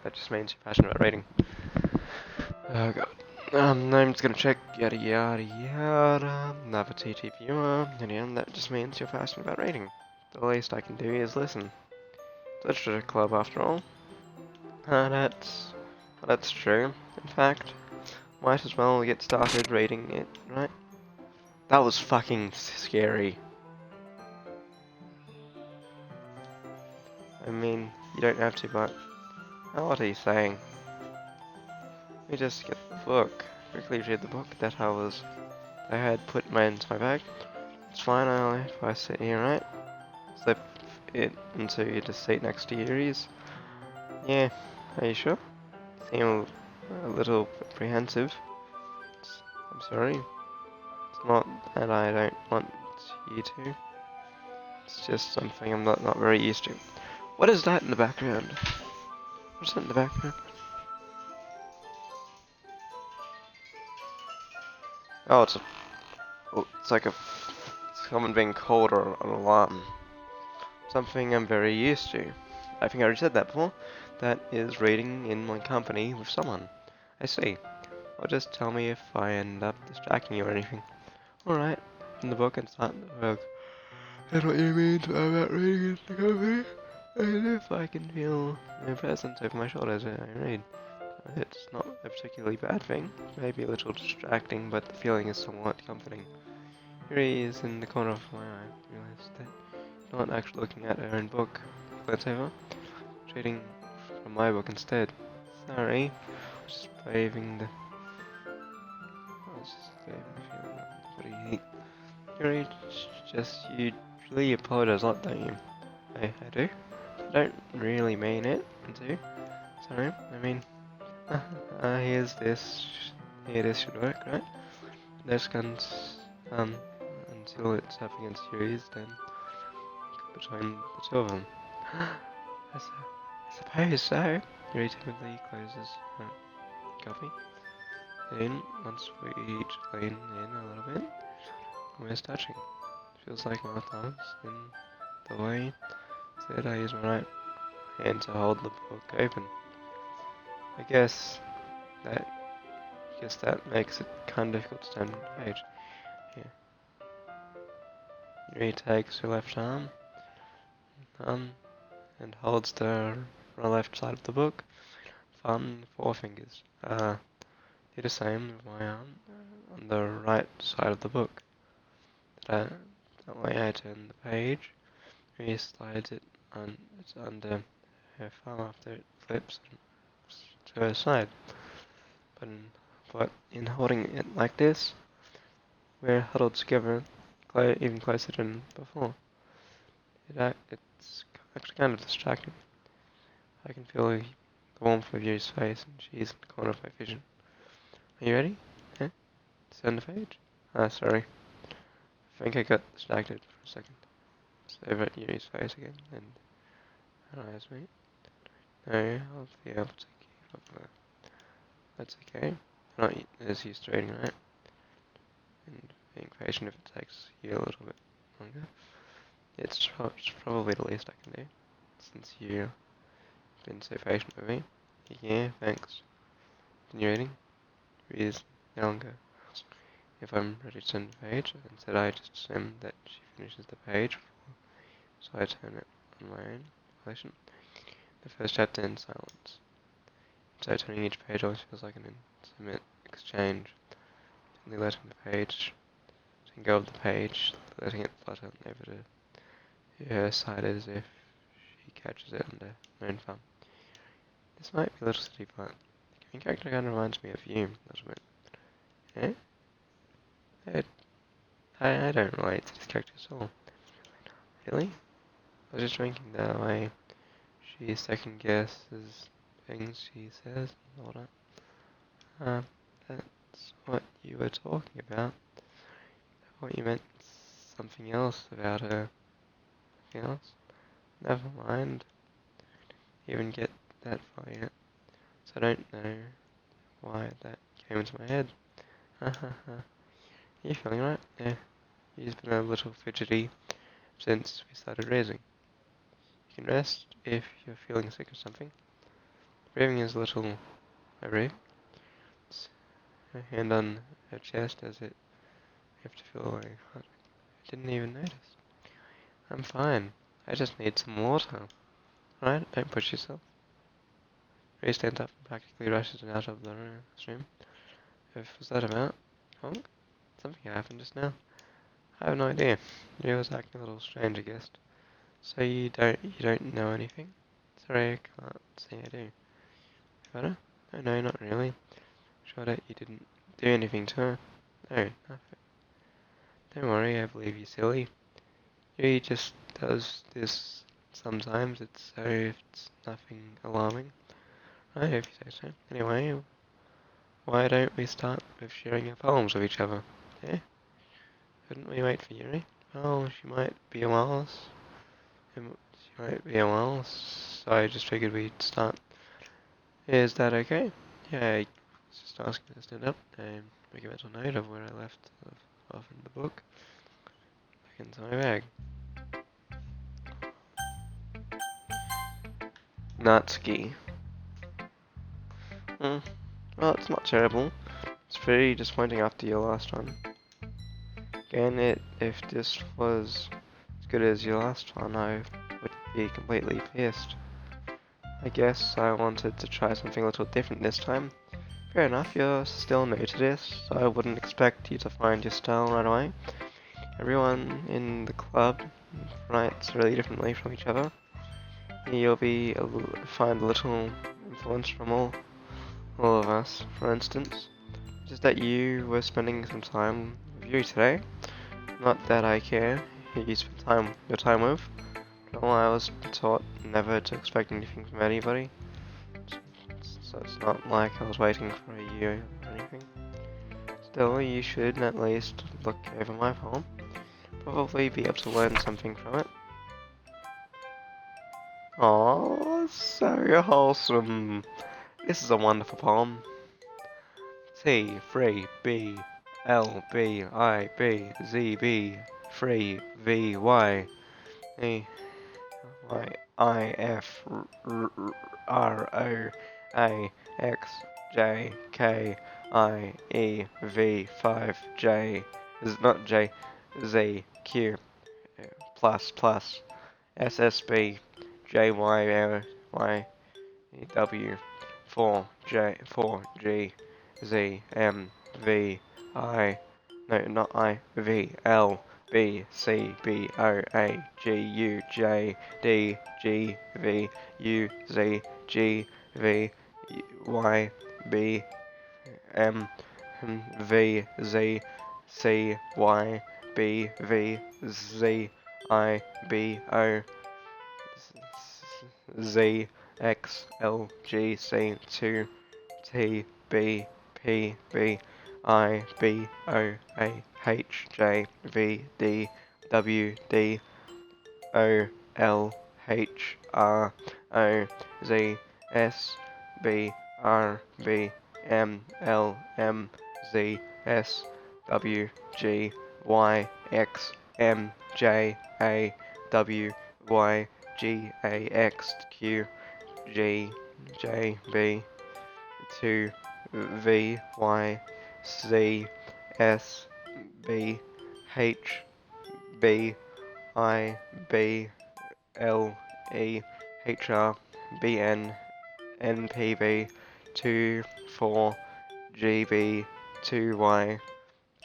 That just means you're passionate about reading. Oh god. I'm just gonna check yada yada yada. Another TT viewer. And that just means you're passionate about reading. The least I can do is listen. Literature club after all. That's true. In fact, might as well get started reading it, right? That was fucking scary. I mean, you don't have to, but what are you saying? Let me just get the book. Quickly read the book that I was I had put mine into my bag. It's fine, if I sit here, right? Slip it into the seat next to Yuri's. Yeah, are you sure? Seem a little apprehensive. I'm sorry. It's not that I don't want you to. It's just something I'm not very used to. What is that in the background? What's that in the background? Oh, it's like someone being called or an alarm. Something I'm very used to. I think I already said that before. That is reading in my company with someone. I see. Well, just tell me if I end up distracting you or anything. Alright, in the book and start the work. That's what you mean about reading in the company? And if I can feel your presence over my shoulders when I read. It's not a particularly bad thing. Maybe a little distracting, but the feeling is somewhat comforting. Here he is in the corner of my eye. Realized that he's not actually looking at her own book. Glance over, reading from my book instead. Sorry, just waving the. I was just waving the feeling. What do you think? Yuri, you really apologize a lot, don't you? I do. I don't really mean it, do. Sorry, I mean, here's this. Here this should work, right? Those guns, until it's up against Yuri's, then between the two of them. I suppose so. Yuri timidly closes her copy. Then, once we each lean in a little bit, almost touching. Feels like my thumbs in the way that I use my right hand to hold the book open. I guess that makes it kind of difficult to turn the page. Here. Yuri takes her left arm, and holds the left side of the book. Thumb and forefingers. Do the same with my arm on the right side of the book. That way I turn the page. He slides it it's under her thumb after it flips to her side. But in holding it like this, we're huddled together even closer than before. It's actually kind of distracting. I can feel the warmth of Yu's face, and she's in the corner of my vision. Are you ready? Yeah? Turn the page? Sorry. I think I got distracted for a second. Just over at Yu's face again, and her eyes meet. No, I'll be able to keep up with that. That's okay. I'm not as used to reading, right? And being patient if it takes you a little bit longer. It's probably the least I can do, since you've been so patient with me. Yeah, thanks. Continue reading. Read no longer. If I'm ready to turn the page, instead I just assume that she finishes the page, so I turn it on my own volition. The first chapter in silence. So turning each page always feels like an intimate exchange. Gently letting the page, letting go of the page, letting it flutter over to her side as if she catches it under her own thumb. This might be a little silly, but the main character kind of reminds me of you a little bit. Eh? I don't relate to this character at all. Really? I was just drinking that way. She second guesses things she says and all that. That's what you were talking about. I thought you meant something else about her. Something else? Never mind. Even get that far yet. So I don't know why that came into my head. Ha ha ha. You feeling right? Yeah. You've been a little fidgety since we started raising. You can rest if you're feeling sick or something. Breathing is a little irate. Her hand on her chest as it have to feel like hot. I didn't even notice. I'm fine. I just need some water. Alright, don't push yourself. Ray stands up and practically rushes out of the room. What was that about? Oh, something happened just now. I have no idea. You was acting a little strange, I guess. So you don't know anything? Sorry, I can't say I do. Better? No, not really. Sure that you didn't do anything to her? No, nothing. Don't worry, I believe you, silly. He just does this sometimes, it's nothing alarming. Right, if you say so. Anyway, why don't we start with sharing our poems with each other? Yeah? Couldn't we wait for Yuri? Oh, she might be a while. She might be a while, so I just figured we'd start. Is that okay? Yeah, I was just asking to stand up and make a mental note of where I left off in the book. Back into my bag. Natsuki. Hmm. Well, it's not terrible. It's pretty disappointing after your last one. Again, if this was as good as your last one, I would be completely pissed. I guess I wanted to try something a little different this time. Fair enough, you're still new to this, so I wouldn't expect you to find your style right away. Everyone in the club writes really differently from each other. You'll find a little influence from all of us, for instance. Just that you were spending some time with you today. Not that I care who you spend your time with. Well, I was taught never to expect anything from anybody. So it's not like I was waiting for a year or anything. Still, you should at least look over my poem. Probably be able to learn something from it. Oh, so wholesome. This is a wonderful poem. T, 3, B, L, B, I, B, Z, B, 3, V, Y, E, Y, I, F, R, O, A, X, J, K, I, E, V, 5, J, not J, Z, Q, plus, plus, S, S, B, J, Y, L, Y, W, 4, J, 4, G, Z, M, V, I, no, not I, V, L, B, C, B, O, A, G, U, J, D, G, V, U, Z, G, V, Y, B, M, V, Z, C, Y, B, V, Z, I, B, O, Z, X, L, G, C, 2, T, B, P, B, I, B, O, A, H, J, V, D, W, D, O, L, H, R, O, Z, S, B, R, B, M, L, M, Z, S, W, G, Y, X, M, J, A, W, Y, G, A, X, Q, G, J, B, 2, V, Y, Z, S, B, H, B, I, B, L, E, H, R, B, N, N, P, B, 2, 4, G, B, 2, Y,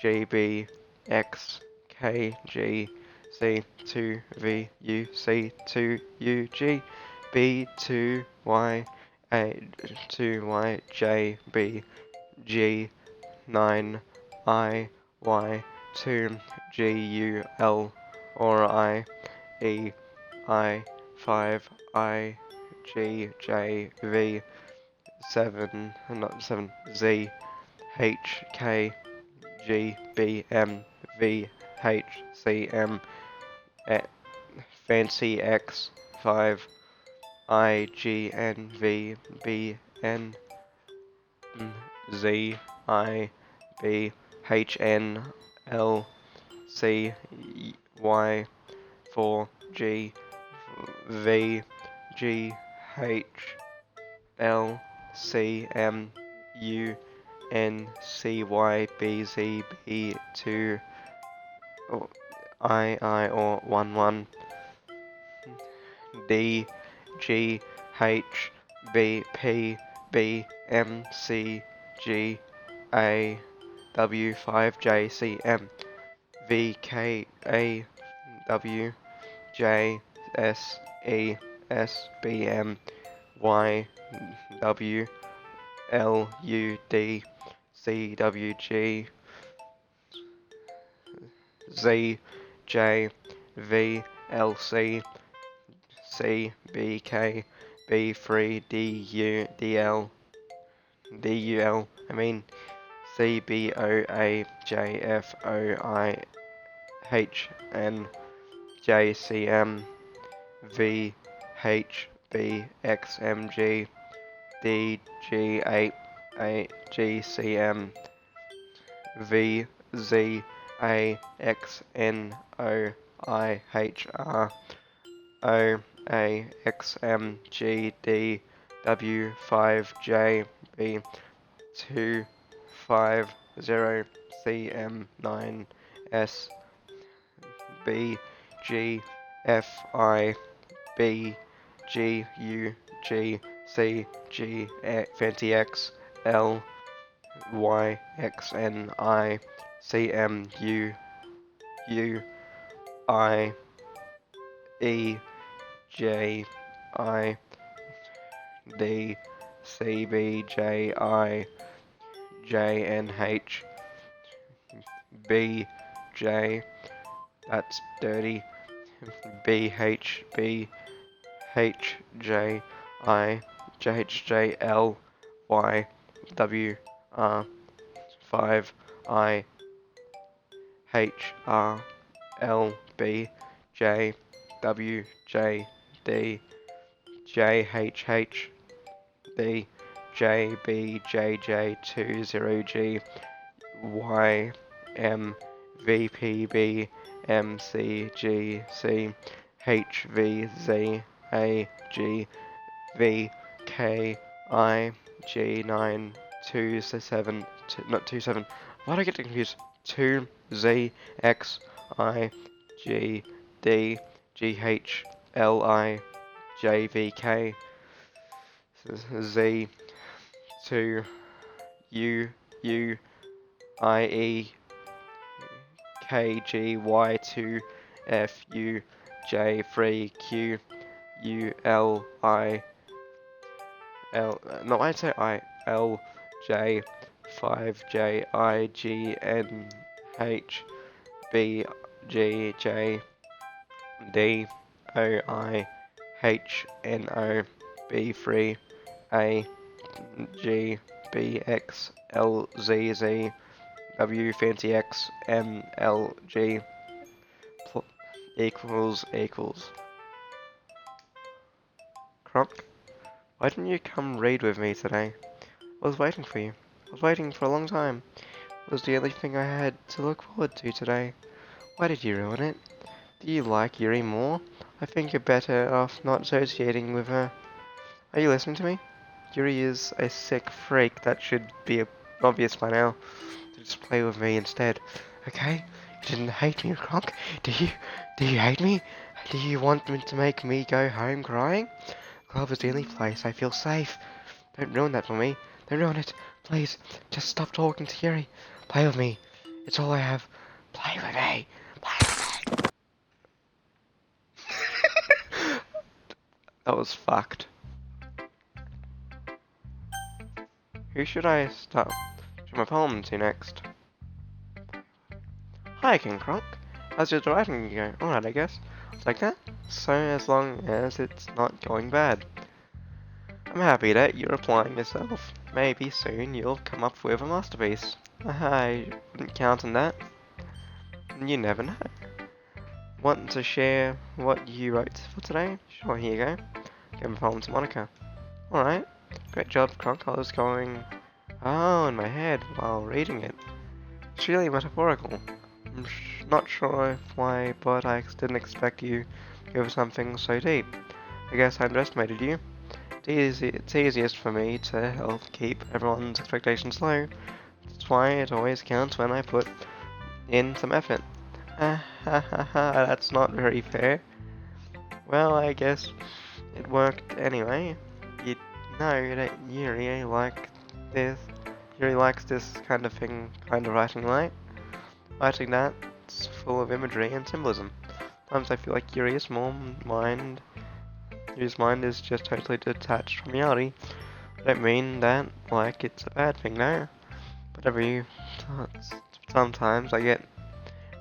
J, B, X, K, G, C, 2, V, U, C, 2, U, G, B, 2, Y, A, 2, Y, J, B, G, 9, I, Y, 2, G, U, L, or E, I, 5, I, G, J, V, 7, not 7, Z, H, K, G, B, M, V, H, C, M, Fancy X, 5, I, G, N, V, B, N, Z, I, B, H, N, L, C, Y, 4, G, V, G, H, L, C, M, U, N, C, Y, B, Z, B, 2, I, or 1, 1, D, G, H, B, P, B, M, C, G, A, W, 5, J, C, M, V, K, A, W, J, S, E, S, B, M, Y, W, L, U, D, C, W, G, Z, J, V, L, C, C, B, K, B3, D, U, D, L, D, U, L, I mean, C, B, O, A, J, F, O, I, H, N, J, C, M, V, H, B, X, M, G, D, G, A, G, C, M, V, Z, A, X, N, O, I, H, R, O, A, X, M, G, D, W, 5, J, B, 2, 5, 0, C, M, 9, S, B, G, F, I, B, G, U, G, C, G, fancy X, L, Y, X, N, I, C, M, U, U, I, E, J, I, D, C, B, J, I, J, N, H, B, J, that's dirty, B, H, B, H, J, I, J, H, J, L, Y, W, R, 5, I, H, R, L, B, J, W, J, D, J, H, H, D, J, B, J, J, 2, 0, G, Y, M, V, P, B, M, C, G, C, H, V, Z, A, G, V, K, I, G, 9, 2, 7, not 2, 7, why do I get confused? 2, Z, X, I, G, D, G, H, L, I, J, V, K, Z, 2, U, U, I, E, K, G, Y, 2, F, U, J, 3, Q, U, L, I, L, no, I'd say I, L, J, 5, J, I, G, N, H, B, G, J, D, O, I, H, N, O, B, 3, A, G, B, X, L, Z, Z, W, fancy X, M, L, G, equals. Kronk, why didn't you come raid with me today? I was waiting for you. I was waiting for a long time. It was the only thing I had to look forward to today. Why did you ruin it? Do you like Yuri more? I think you're better off not associating with her. Are you listening to me? Yuri is a sick freak that should be obvious by now. Just play with me instead. Okay? You didn't hate me, Kronk. Do you? Do you hate me? Do you want to make me go home crying? Club is the only place I feel safe. Don't ruin that for me. Don't ruin it. Please, just stop talking to Yuri. Play with me. It's all I have. Play with me. Play with me. That was fucked. Who should I start my poem to next? Hi, King Kronk. How's your writing going? Alright, I guess. It's like that. So, as long as it's not going bad. I'm happy that you're applying yourself. Maybe soon you'll come up with a masterpiece. I wouldn't count on that. You never know. Want to share what you wrote for today? Sure, here you go. Give a poem to Monica. Alright. Great job, Kronk. I was going, oh, in my head while reading it. It's really metaphorical. I'm not sure why, but I didn't expect you to go for something so deep. I guess I underestimated you. It's easiest for me to help keep everyone's expectations low. That's why it always counts when I put in some effort. That's not very fair. Well, I guess it worked anyway. You know that Yuri likes this kind of thing, kind of writing, right? Writing that's full of imagery and symbolism. Sometimes I feel like Yuri's mind is just totally detached from reality. I don't mean that like it's a bad thing, no. But sometimes I get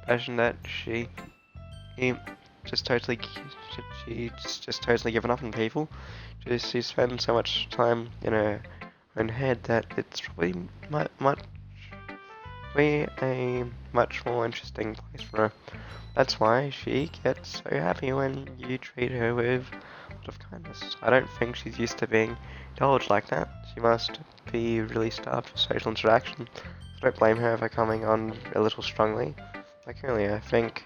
impression that he just totally, she's just totally given up on people. She spends so much time in her own head that it's probably much be a much more interesting place for her. That's why she gets so happy when you treat her with a lot of kindness. I don't think she's used to being indulged like that. She must be really starved for social interaction. I don't blame her for coming on a little strongly. Like earlier, I think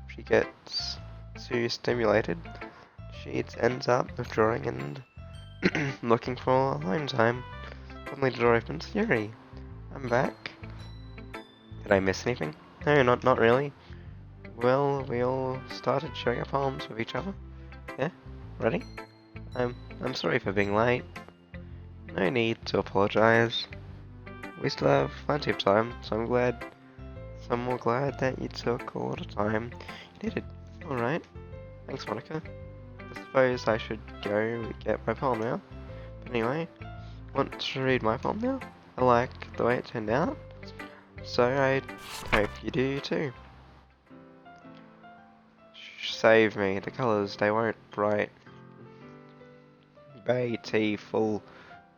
if she gets too stimulated, she ends up withdrawing and looking for alone time. Suddenly the door opens. Yuri, I'm back. Did I miss anything? No, not really. Well, we all started sharing our poems with each other. Yeah? Ready? I'm sorry for being late. No need to apologize. We still have plenty of time, so I'm more glad that you took all the time you needed. Alright. Thanks, Monica. I suppose I should go get my poem now. But anyway, want to read my poem now? I like the way it turned out, so I hope you do too. Save me, the colours, they weren't bright. Bay T full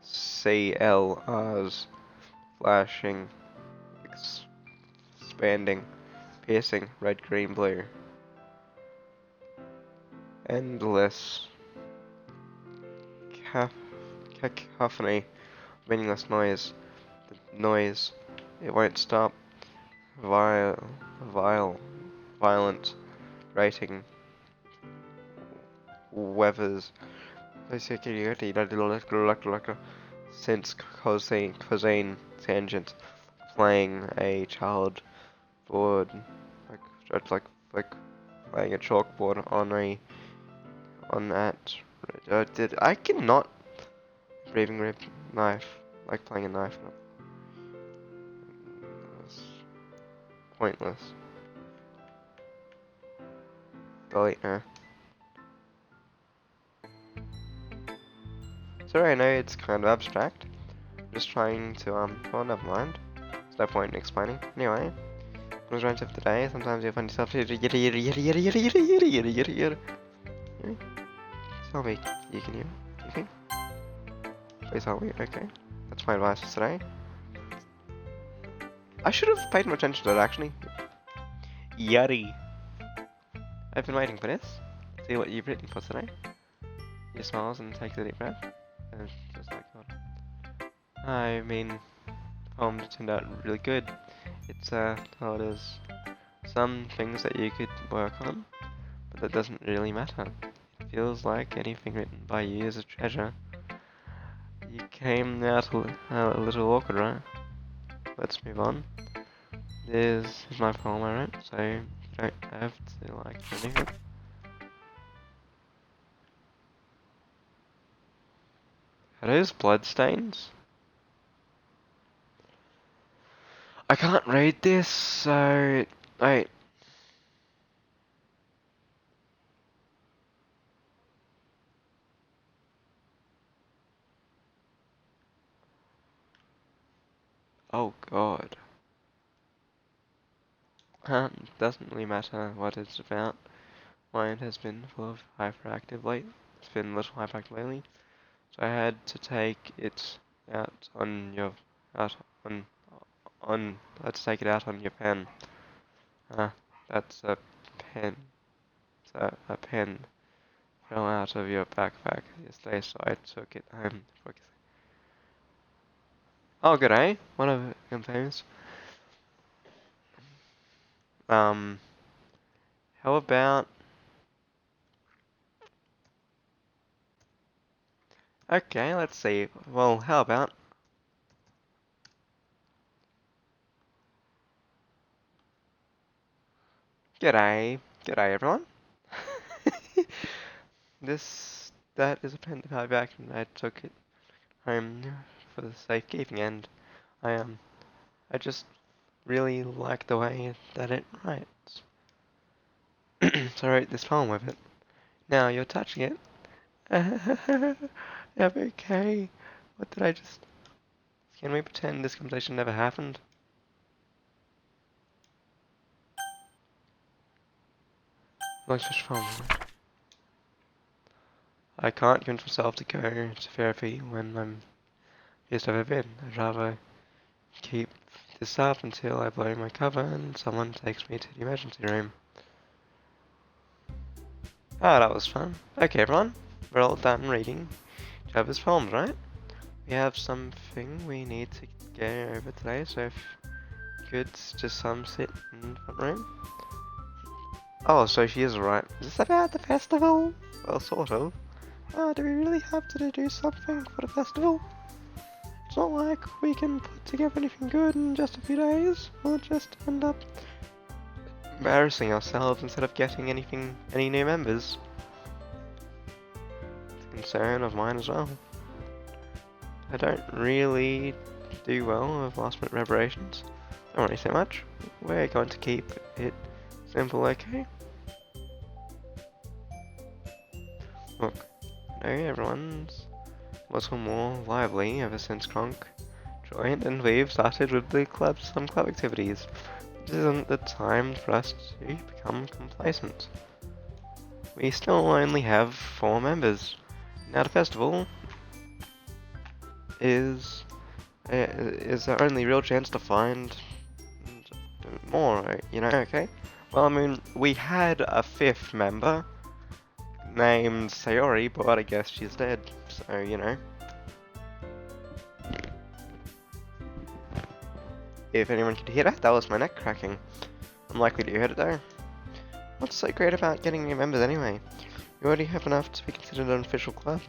CLRs, flashing, expanding, piercing, red, green, blue. Endless cacophony, meaningless noise. The noise, it won't stop. Vile, violent, grating, weathers. Since cosine tangent, playing a child board, like playing a chalkboard on that. I cannot breathing rib knife, like playing a knife. It's pointless. Delete now. Sorry, I know it's kind of abstract. Just trying to, well, never mind. There's no point in explaining. Anyway, on the rant of the day, sometimes you'll find yourself Tell me, you can hear me? You think? Please tell me, okay. That's my advice for today. I should have paid more attention to that, actually. Yuri. I've been waiting for this. See what you've written for today. He smiles and takes a deep breath. And just like that. I mean, the poem turned out really good. It's told us some things that you could work on, but that doesn't really matter. It feels like anything written by you is a treasure. You came out a little awkward, right? Let's move on. This is my poem I wrote, so you don't have to like anything. Are those bloodstains? I can't read this, so wait. Oh god. Doesn't really matter what it's about. Mine has been full of hyperactive late. It's been a little hyperactive lately, so I had to take it out on your out on. Let's take it out on your pen. That's a pen. It's a pen fell out of your backpack yesterday, so I took it home. Oh, good, eh? One of them things. Um, how about... Okay, let's see. Well, how about... G'day. G'day, everyone. That is a pen that I back and I took it home for the safekeeping, and I, I just really like the way that it writes. So I wrote this poem with it. Now you're touching it. Okay. What did I just... Can we pretend this conversation never happened? Let's just film. I can't convince myself to go to therapy when I'm best I've ever been. I'd rather keep this up until I blow my cover and someone takes me to the emergency room. Ah, that was fun. Okay, everyone, we're all done reading each other's poems, right? We have something we need to go over today, so if you could just sit in the front room. Oh, so she is right. Is this about the festival? Well, sort of. Oh, do we really have to do something for the festival? It's not like we can put together anything good in just a few days. We'll just end up embarrassing ourselves instead of getting any new members. It's a concern of mine as well. I don't really do well with last minute preparations. Don't worry so much. We're going to keep it simple, okay? Look, I know everyone's a little more lively ever since Kronk joined and we've started with some club activities. This isn't the time for us to become complacent. We still only have 4 members. Now the festival is our only real chance to find more, okay? Well, I mean, we had a 5th member named Sayori, but I guess she's dead, so, If anyone could hear that, that was my neck cracking. Unlikely to hear it though. What's so great about getting new members anyway? We already have enough to be considered an official club.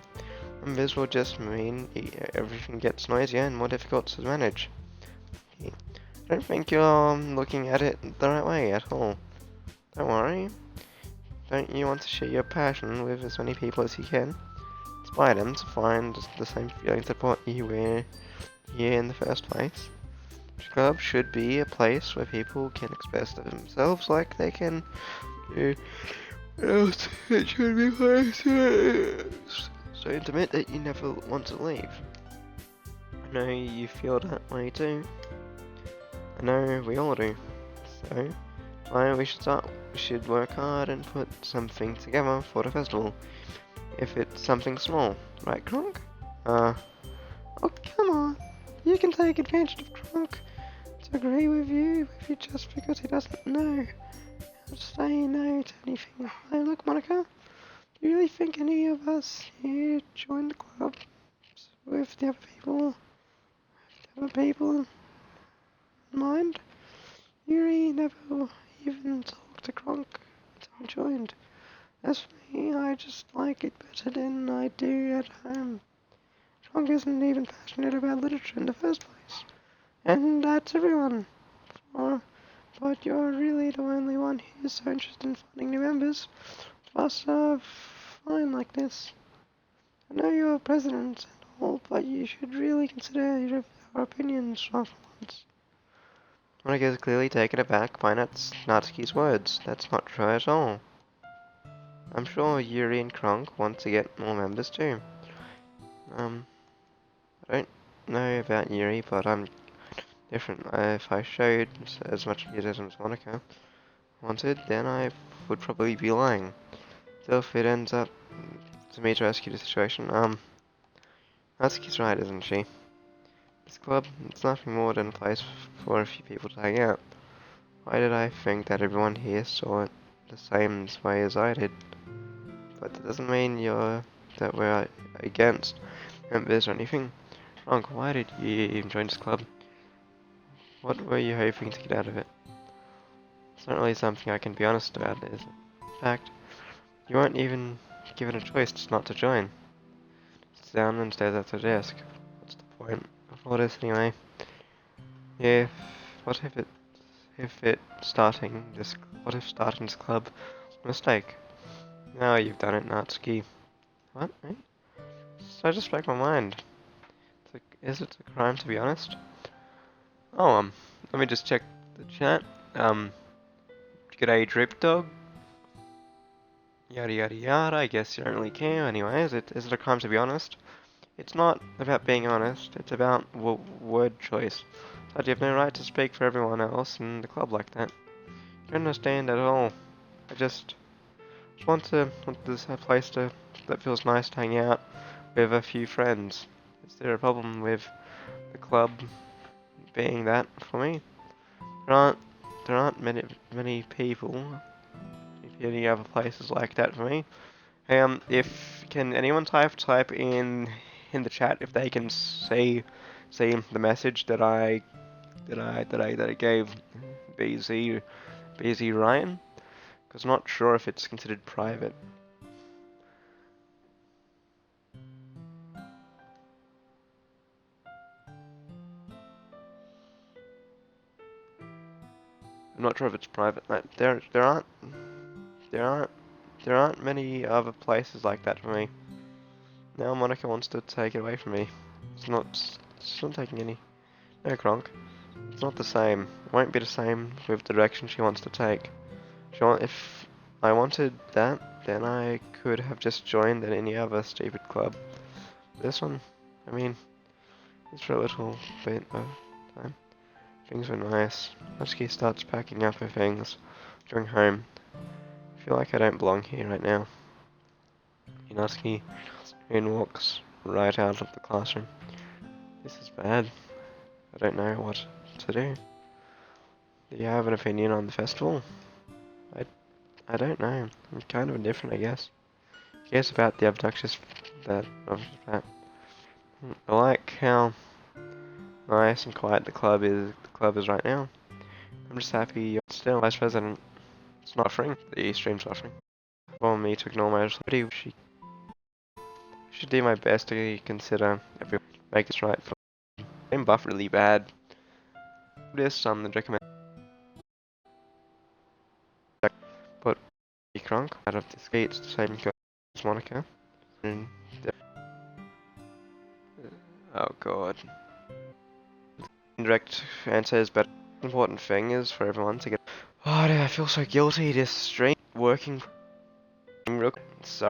Members will just mean everything gets noisier and more difficult to manage. I don't think you're looking at it the right way at all. Don't worry. Don't you want to share your passion with as many people as you can? Inspire them to find the same feelings that brought you here in the first place. The club should be a place where people can express themselves like they can do else. It should be a place so intimate that you never want to leave. I know you feel that way too. I know we all do. So, we should start. We should work hard and put something together for the festival. If it's something small, right, Kronk? Oh, come on. You can take advantage of Kronk to agree with you just because he doesn't know how to say no to anything. Hey, look, Monica. Do you really think any of us here join the club with the other people in mind? Yuri never even talked to Kronk until he joined. As for me, I just like it better than I do at home. Kronk isn't even passionate about literature in the first place. And that's everyone. But you're really the only one who's so interested in finding new members. Us are fine like this. I know you're president and all, but you should really consider our opinions for once. Monica is clearly taken aback by Natsuki's words. That's not true at all. I'm sure Yuri and Kronk want to get more members too. I don't know about Yuri, but I'm different. If I showed as much enthusiasm as Monica wanted, then I would probably be lying. Still, if it ends up to me to rescue the situation, Natsuki's right, isn't she? This club, it's nothing more than a place for a few people to hang out. Why did I think that everyone here saw it the same way as I did? But that doesn't mean that we're against members or anything. Wrong, why did you even join this club? What were you hoping to get out of it? It's not really something I can be honest about, is it? In fact, you weren't even given a choice not to join. Sits down and stares at the desk. What's the point of all this anyway? Yeah, what if starting this club was a mistake? Now you've done it, Natsuki. What? Me? So I just spoke my mind. Is it a crime to be honest? Oh, let me just check the chat. G'day, Drip Dog. Yada yada yada, I guess you don't really care. Anyway, is it a crime to be honest? It's not about being honest, it's about word choice. So you have no right to speak for everyone else in the club like that. You don't understand at all. I just Just want this a place that feels nice to hang out with a few friends. Is there a problem with the club being that for me? There aren't there aren't many people, any other places like that for me. If can anyone type in the chat if they can see the message that I gave BZ Ryan? Because I'm not sure if it's considered private. I'm not sure if it's private. Like, there aren't there aren't many other places like that for me. Now Monica wants to take it away from me. It's not taking any. No, Kronk. It's not the same. It won't be the same with the direction she wants to take. If I wanted that, then I could have just joined in any other stupid club. This one, I mean, it's for a little bit of time. Things were nice. Natsuki starts packing up her things, going home. I feel like I don't belong here right now. Natsuki walks right out of the classroom. This is bad. I don't know what to do. Do you have an opinion on the festival? I don't know. I'm kind of indifferent, I guess. Guess about the abductions of that. I like how nice and quiet the club is right now. I'm just happy you're still vice president. It's not offering. The stream's offering. For me to ignore my responsibility, should do my best to consider everyone make this right for I'm buff really bad. This the recommend put Crunk out of this gate to same as Monica. And oh god. Indirect answer is better. Important thing is for everyone to get. Oh, dude, I feel so guilty. This stream working. So